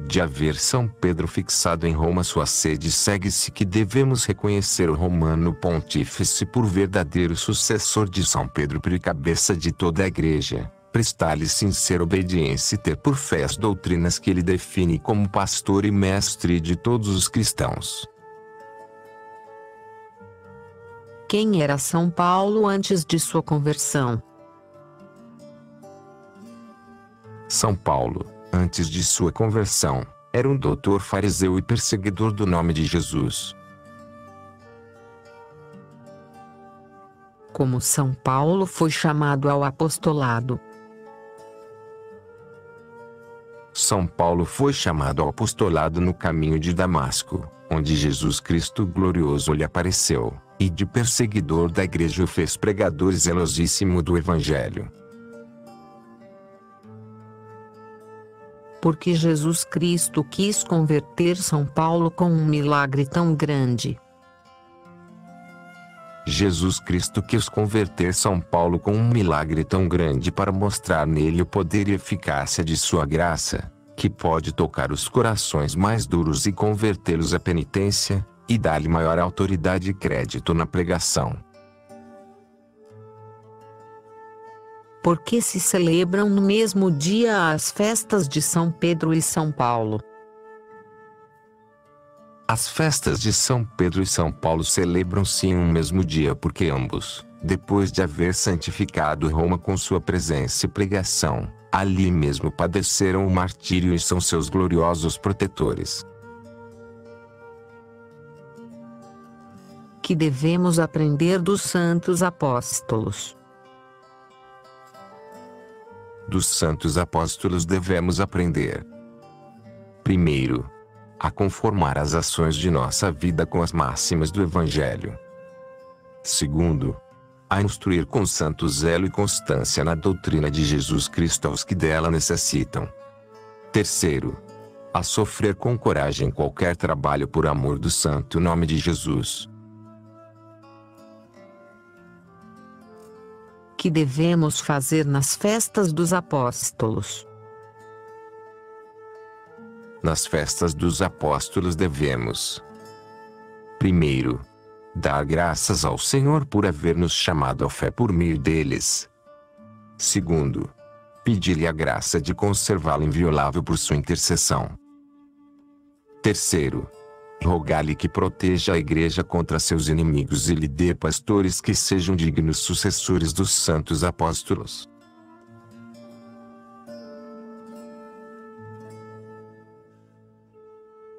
De haver São Pedro fixado em Roma sua sede, segue-se que devemos reconhecer o romano pontífice por verdadeiro sucessor de São Pedro e cabeça de toda a Igreja, prestar-lhe sincera obediência e ter por fé as doutrinas que ele define como pastor e mestre de todos os cristãos. Quem era São Paulo antes de sua conversão? São Paulo, antes de sua conversão, era um doutor fariseu e perseguidor do nome de Jesus. Como São Paulo foi chamado ao apostolado? São Paulo foi chamado ao apostolado no caminho de Damasco, onde Jesus Cristo glorioso lhe apareceu, e de perseguidor da Igreja o fez pregador zelosíssimo do Evangelho. Porque Jesus Cristo quis converter São Paulo com um milagre tão grande. Jesus Cristo quis converter São Paulo com um milagre tão grande para mostrar nele o poder e eficácia de sua graça, que pode tocar os corações mais duros e convertê-los à penitência, e dar-lhe maior autoridade e crédito na pregação. Por que se celebram no mesmo dia as festas de São Pedro e São Paulo? As festas de São Pedro e São Paulo celebram-se em um mesmo dia porque ambos, depois de haver santificado Roma com sua presença e pregação, ali mesmo padeceram o martírio e são seus gloriosos protetores. Que devemos aprender dos santos apóstolos. Dos santos apóstolos devemos aprender: primeiro, a conformar as ações de nossa vida com as máximas do Evangelho. Segundo, a instruir com santo zelo e constância na doutrina de Jesus Cristo aos que dela necessitam. Terceiro, a sofrer com coragem qualquer trabalho por amor do santo nome de Jesus. Que devemos fazer nas festas dos apóstolos. Nas festas dos apóstolos devemos: primeiro, dar graças ao Senhor por haver nos chamado à fé por meio deles. Segundo, pedir-lhe a graça de conservá-lo inviolável por sua intercessão. Terceiro, rogar-lhe que proteja a Igreja contra seus inimigos e lhe dê pastores que sejam dignos sucessores dos santos apóstolos.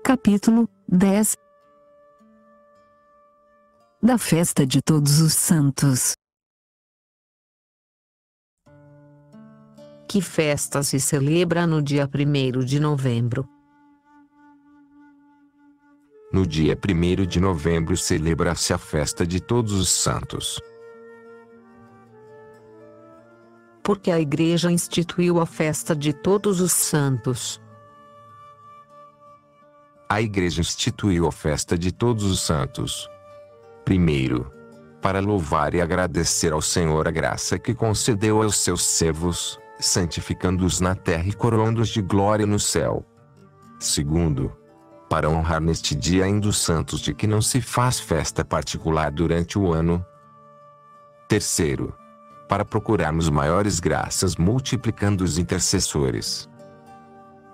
Capítulo 10 da Festa de Todos os Santos. Que festa se celebra no dia 1º de novembro? No dia 1º de novembro celebra-se a festa de Todos os Santos. Porque a Igreja instituiu a festa de Todos os Santos. A Igreja instituiu a festa de Todos os Santos. Primeiro, para louvar e agradecer ao Senhor a graça que concedeu aos seus servos, santificando-os na terra e coroando-os de glória no céu. Segundo, para honrar neste dia ainda os santos de que não se faz festa particular durante o ano. Terceiro, para procurarmos maiores graças multiplicando os intercessores.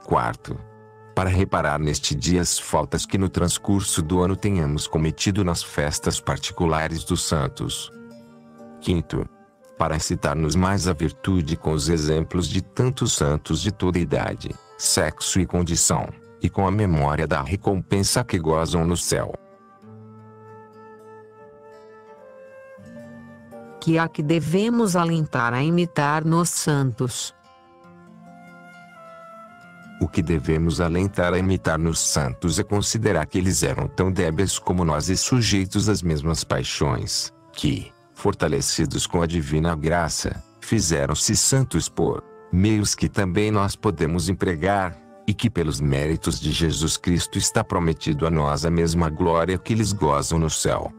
Quarto, para reparar neste dia as faltas que no transcurso do ano tenhamos cometido nas festas particulares dos santos. Quinto, para incitar-nos mais à virtude com os exemplos de tantos santos de toda idade, sexo e condição, e com a memória da recompensa que gozam no céu. Que há que devemos alentar a imitar nos santos. O que devemos alentar a imitar nos santos é considerar que eles eram tão débeis como nós e sujeitos às mesmas paixões, que, fortalecidos com a divina graça, fizeram-se santos por meios que também nós podemos empregar, e que pelos méritos de Jesus Cristo está prometido a nós a mesma glória que eles gozam no céu.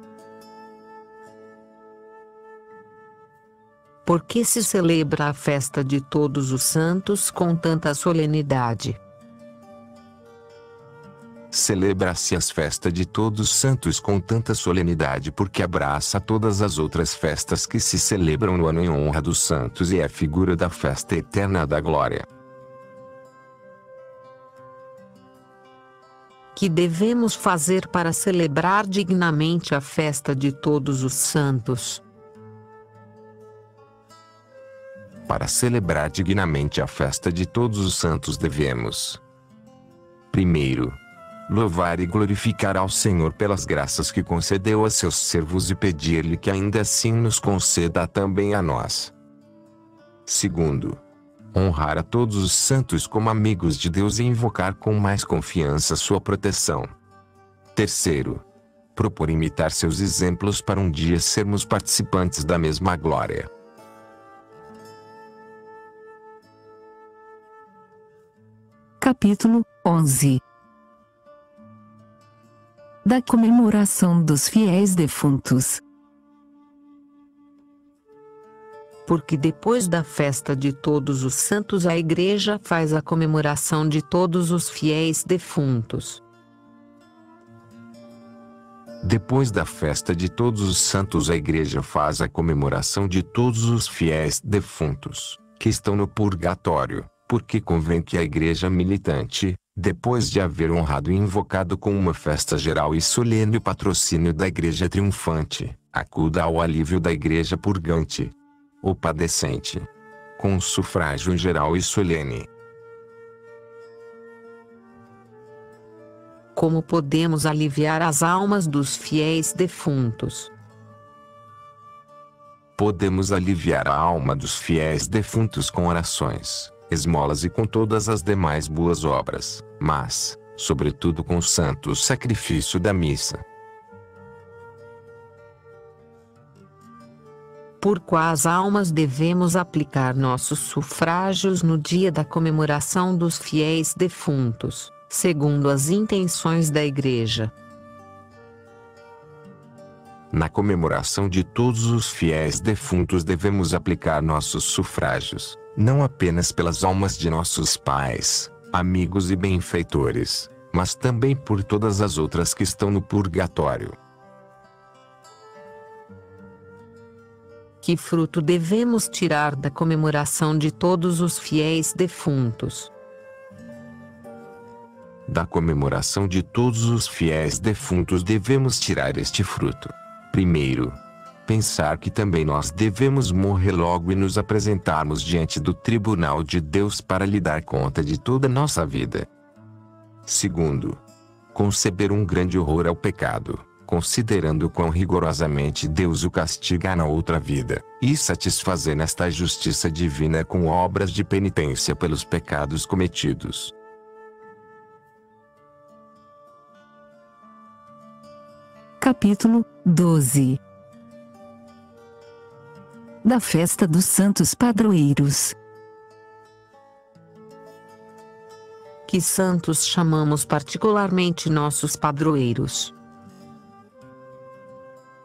Por que se celebra a festa de Todos os Santos com tanta solenidade? Celebra-se as festas de Todos os Santos com tanta solenidade porque abraça todas as outras festas que se celebram no ano em honra dos santos e é figura da festa eterna da glória. Que devemos fazer para celebrar dignamente a festa de Todos os Santos? Para celebrar dignamente a festa de Todos os Santos devemos: primeiro, louvar e glorificar ao Senhor pelas graças que concedeu a seus servos e pedir-lhe que ainda assim nos conceda também a nós. Segundo, honrar a todos os santos como amigos de Deus e invocar com mais confiança sua proteção. Terceiro, propor imitar seus exemplos para um dia sermos participantes da mesma glória. Capítulo 11 da comemoração dos fiéis defuntos. Porque depois da festa de Todos os Santos a Igreja faz a comemoração de todos os fiéis defuntos. Depois da festa de Todos os Santos a Igreja faz a comemoração de todos os fiéis defuntos, que estão no purgatório, porque convém que a Igreja militante, Depois de haver honrado e invocado com uma festa geral e solene o patrocínio da igreja triunfante, acuda ao alívio da igreja purgante ou padecente, com um sufrágio geral e solene. Como podemos aliviar as almas dos fiéis defuntos? Podemos aliviar a alma dos fiéis defuntos com orações, esmolas e com todas as demais boas obras, mas, sobretudo com o santo sacrifício da missa. Por quais almas devemos aplicar nossos sufrágios no dia da comemoração dos fiéis defuntos, segundo as intenções da Igreja? Na comemoração de todos os fiéis defuntos devemos aplicar nossos sufrágios, não apenas pelas almas de nossos pais, amigos e benfeitores, mas também por todas as outras que estão no purgatório. Que fruto devemos tirar da comemoração de todos os fiéis defuntos? Da comemoração de todos os fiéis defuntos devemos tirar este fruto. Primeiro, pensar que também nós devemos morrer logo e nos apresentarmos diante do tribunal de Deus para lhe dar conta de toda a nossa vida. Segundo, conceber um grande horror ao pecado, considerando quão rigorosamente Deus o castiga na outra vida, e satisfazer nesta justiça divina com obras de penitência pelos pecados cometidos. Capítulo 12 da festa dos santos padroeiros. Que santos chamamos particularmente nossos padroeiros?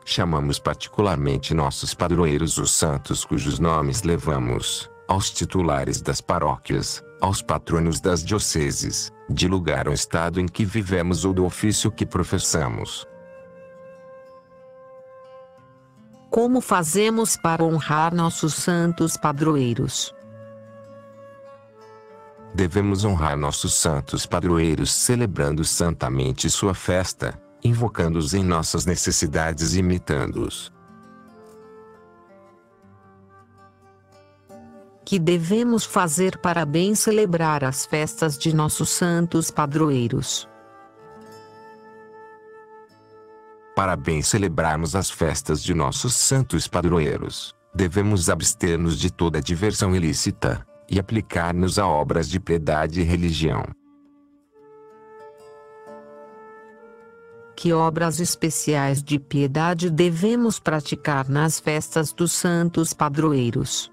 Chamamos particularmente nossos padroeiros os santos cujos nomes levamos, aos titulares das paróquias, aos patronos das dioceses, de lugar ou estado em que vivemos ou do ofício que professamos. Como fazemos para honrar nossos santos padroeiros? Devemos honrar nossos santos padroeiros celebrando santamente sua festa, invocando-os em nossas necessidades e imitando-os. Que devemos fazer para bem celebrar as festas de nossos santos padroeiros? Para bem celebrarmos as festas de nossos santos padroeiros, devemos abster-nos de toda diversão ilícita, e aplicar-nos a obras de piedade e religião. Que obras especiais de piedade devemos praticar nas festas dos santos padroeiros?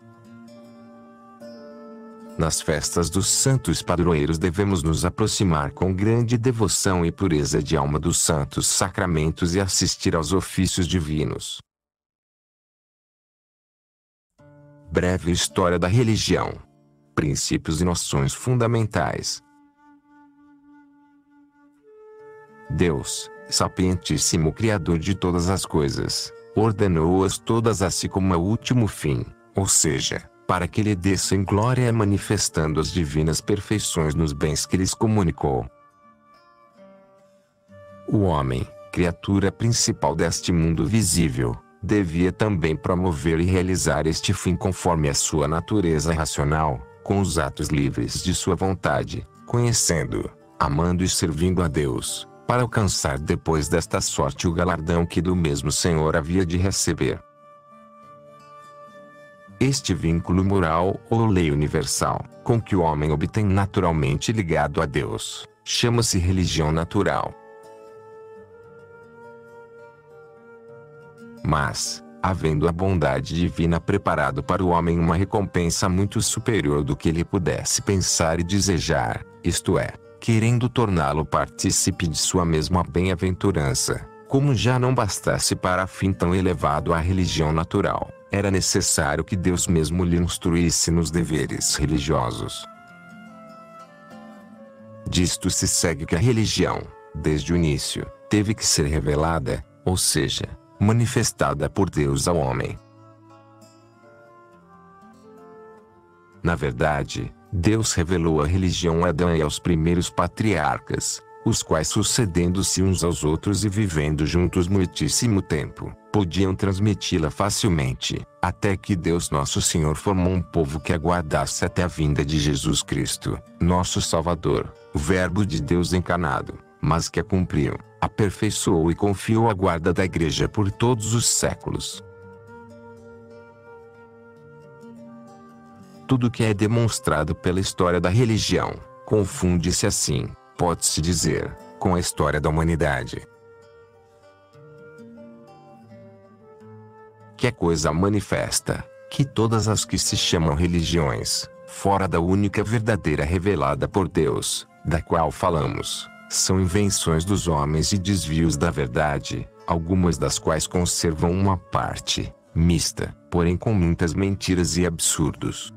Nas festas dos santos padroeiros devemos nos aproximar com grande devoção e pureza de alma dos santos sacramentos e assistir aos ofícios divinos. Breve história da religião. Princípios e noções fundamentais. Deus, sapientíssimo Criador de todas as coisas, ordenou-as todas a si como ao último fim, ou seja, para que lhe dessem glória manifestando as divinas perfeições nos bens que lhes comunicou. O homem, criatura principal deste mundo visível, devia também promover e realizar este fim conforme a sua natureza racional, com os atos livres de sua vontade, conhecendo, amando e servindo a Deus, para alcançar depois desta sorte o galardão que do mesmo Senhor havia de receber. Este vínculo moral ou lei universal, com que o homem obtém naturalmente ligado a Deus, chama-se religião natural. Mas, havendo a bondade divina preparado para o homem uma recompensa muito superior do que ele pudesse pensar e desejar, isto é, querendo torná-lo partícipe de sua mesma bem-aventurança, como já não bastasse para fim tão elevado a religião natural, era necessário que Deus mesmo lhe instruísse nos deveres religiosos. Disto se segue que a religião, desde o início, teve que ser revelada, ou seja, manifestada por Deus ao homem. Na verdade, Deus revelou a religião a Adão e aos primeiros patriarcas, os quais, sucedendo-se uns aos outros e vivendo juntos muitíssimo tempo, podiam transmiti-la facilmente, até que Deus Nosso Senhor formou um povo que aguardasse até a vinda de Jesus Cristo, nosso Salvador, o Verbo de Deus encarnado, mas que a cumpriu, aperfeiçoou e confiou a guarda da Igreja por todos os séculos. Tudo que é demonstrado pela história da religião, confunde-se assim, pode-se dizer, com a história da humanidade. Que é coisa manifesta, que todas as que se chamam religiões, fora da única verdadeira revelada por Deus, da qual falamos, são invenções dos homens e desvios da verdade, algumas das quais conservam uma parte, mista, porém com muitas mentiras e absurdos.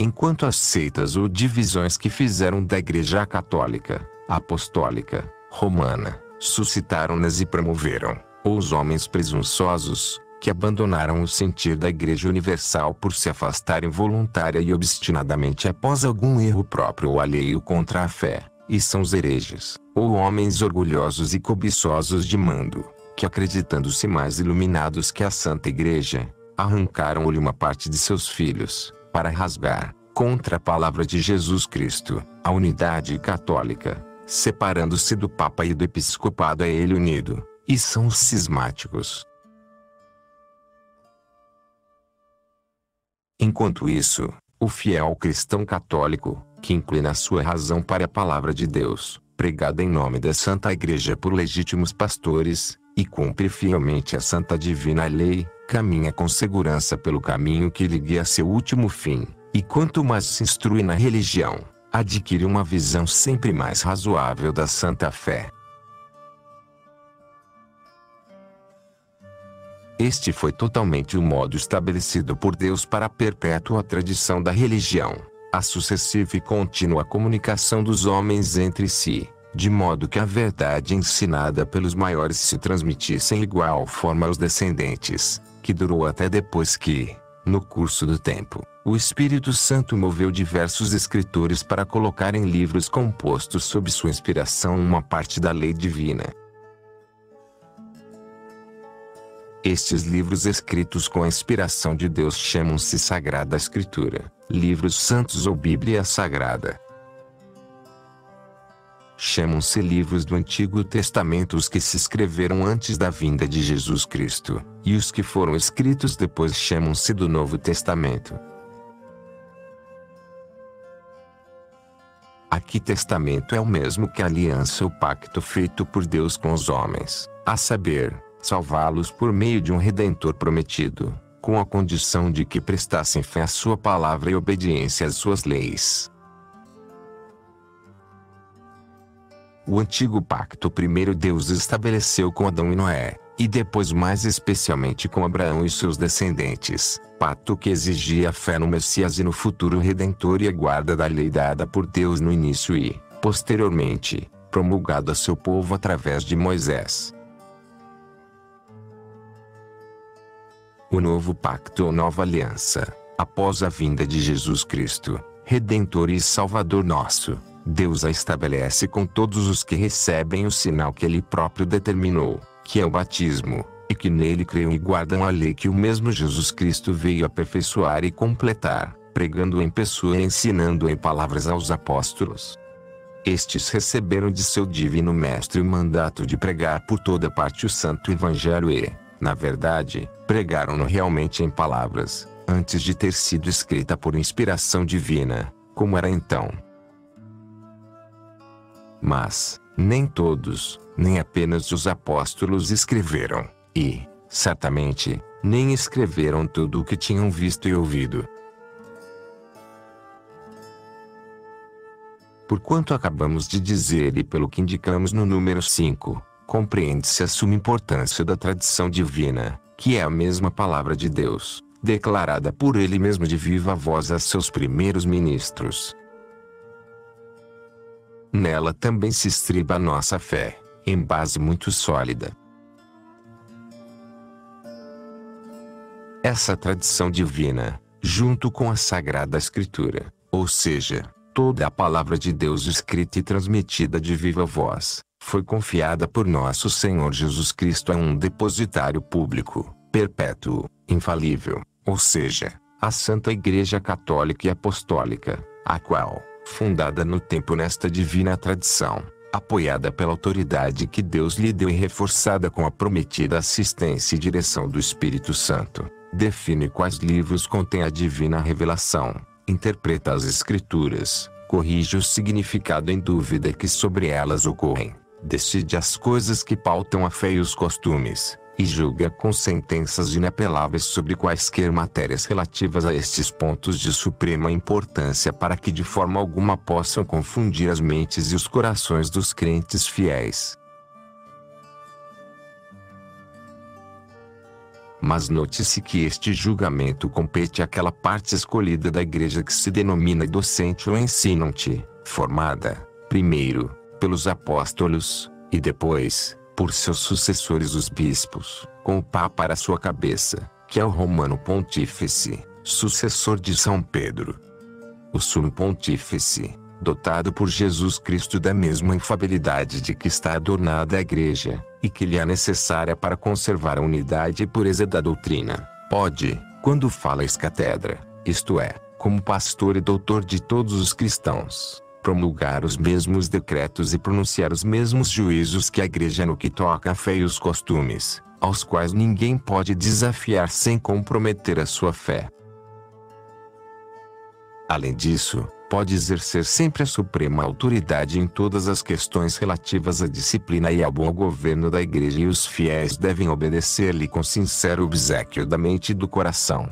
Enquanto as seitas ou divisões que fizeram da Igreja Católica, Apostólica, Romana, suscitaram-nas e promoveram, ou os homens presunçosos, que abandonaram o sentir da Igreja Universal por se afastarem voluntária e obstinadamente após algum erro próprio ou alheio contra a fé, e são os hereges, ou homens orgulhosos e cobiçosos de mando, que acreditando-se mais iluminados que a Santa Igreja, arrancaram-lhe uma parte de seus filhos, para rasgar, contra a palavra de Jesus Cristo, a unidade católica, separando-se do Papa e do Episcopado a ele unido, e são os cismáticos. Enquanto isso, o fiel cristão católico, que inclina sua razão para a palavra de Deus, pregada em nome da Santa Igreja por legítimos pastores, e cumpre fielmente a santa divina lei, caminha com segurança pelo caminho que lhe guia a seu último fim, e quanto mais se instrui na religião, adquire uma visão sempre mais razoável da santa fé. Este foi totalmente o modo estabelecido por Deus para a perpétua tradição da religião, a sucessiva e contínua comunicação dos homens entre si, de modo que a verdade ensinada pelos maiores se transmitisse em igual forma aos descendentes, que durou até depois que, no curso do tempo, o Espírito Santo moveu diversos escritores para colocar em livros compostos sob sua inspiração uma parte da lei divina. Estes livros escritos com a inspiração de Deus chamam-se Sagrada Escritura, livros santos ou Bíblia Sagrada. Chamam-se livros do Antigo Testamento os que se escreveram antes da vinda de Jesus Cristo, e os que foram escritos depois chamam-se do Novo Testamento. Aqui testamento é o mesmo que a aliança ou pacto feito por Deus com os homens, a saber, salvá-los por meio de um Redentor prometido, com a condição de que prestassem fé à sua palavra e obediência às suas leis. O antigo pacto primeiro Deus estabeleceu com Adão e Noé, e depois mais especialmente com Abraão e seus descendentes, pacto que exigia a fé no Messias e no futuro Redentor e a guarda da lei dada por Deus no início e, posteriormente, promulgado a seu povo através de Moisés. O novo pacto ou nova aliança, após a vinda de Jesus Cristo, Redentor e Salvador nosso, Deus a estabelece com todos os que recebem o sinal que Ele próprio determinou, que é o batismo, e que nele creem e guardam a lei que o mesmo Jesus Cristo veio aperfeiçoar e completar, pregando em pessoa e ensinando em palavras aos apóstolos. Estes receberam de seu divino mestre o mandato de pregar por toda parte o santo evangelho e, na verdade, pregaram-no realmente em palavras, antes de ter sido escrita por inspiração divina, como era então. Mas, nem todos, nem apenas os apóstolos escreveram, e, certamente, nem escreveram tudo o que tinham visto e ouvido. Porquanto acabamos de dizer e pelo que indicamos no número 5, compreende-se a suma importância da tradição divina, que é a mesma palavra de Deus, declarada por Ele mesmo de viva voz a seus primeiros ministros. Nela também se estriba a nossa fé, em base muito sólida. Essa tradição divina, junto com a Sagrada Escritura, ou seja, toda a palavra de Deus escrita e transmitida de viva voz, foi confiada por nosso Senhor Jesus Cristo a um depositário público, perpétuo, infalível, ou seja, a Santa Igreja Católica e Apostólica, a qual, fundada no tempo nesta divina tradição, apoiada pela autoridade que Deus lhe deu e reforçada com a prometida assistência e direção do Espírito Santo, define quais livros contém a divina revelação, interpreta as Escrituras, corrige o significado em dúvida que sobre elas ocorrem, decide as coisas que pautam a fé e os costumes, e julga com sentenças inapeláveis sobre quaisquer matérias relativas a estes pontos de suprema importância para que de forma alguma possam confundir as mentes e os corações dos crentes fiéis. Mas note-se que este julgamento compete àquela parte escolhida da igreja que se denomina docente ou ensinante, formada, primeiro, pelos apóstolos, e depois, por seus sucessores os bispos, com o Papa à sua cabeça, que é o Romano Pontífice, sucessor de São Pedro. O Sumo Pontífice, dotado por Jesus Cristo da mesma infalibilidade de que está adornada a Igreja, e que lhe é necessária para conservar a unidade e pureza da doutrina, pode, quando fala ex-cátedra, isto é, como pastor e doutor de todos os cristãos, promulgar os mesmos decretos e pronunciar os mesmos juízos que a Igreja no que toca à fé e os costumes, aos quais ninguém pode desafiar sem comprometer a sua fé. Além disso, pode exercer sempre a suprema autoridade em todas as questões relativas à disciplina e ao bom governo da Igreja, e os fiéis devem obedecer-lhe com sincero obséquio da mente e do coração.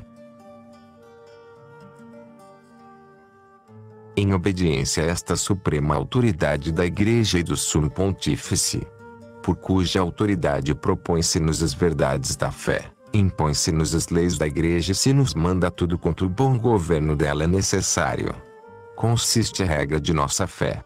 Em obediência a esta suprema autoridade da Igreja e do Sumo Pontífice, por cuja autoridade propõe-se-nos as verdades da fé, impõe-se-nos as leis da Igreja e se nos manda tudo quanto o bom governo dela é necessário, consiste a regra de nossa fé.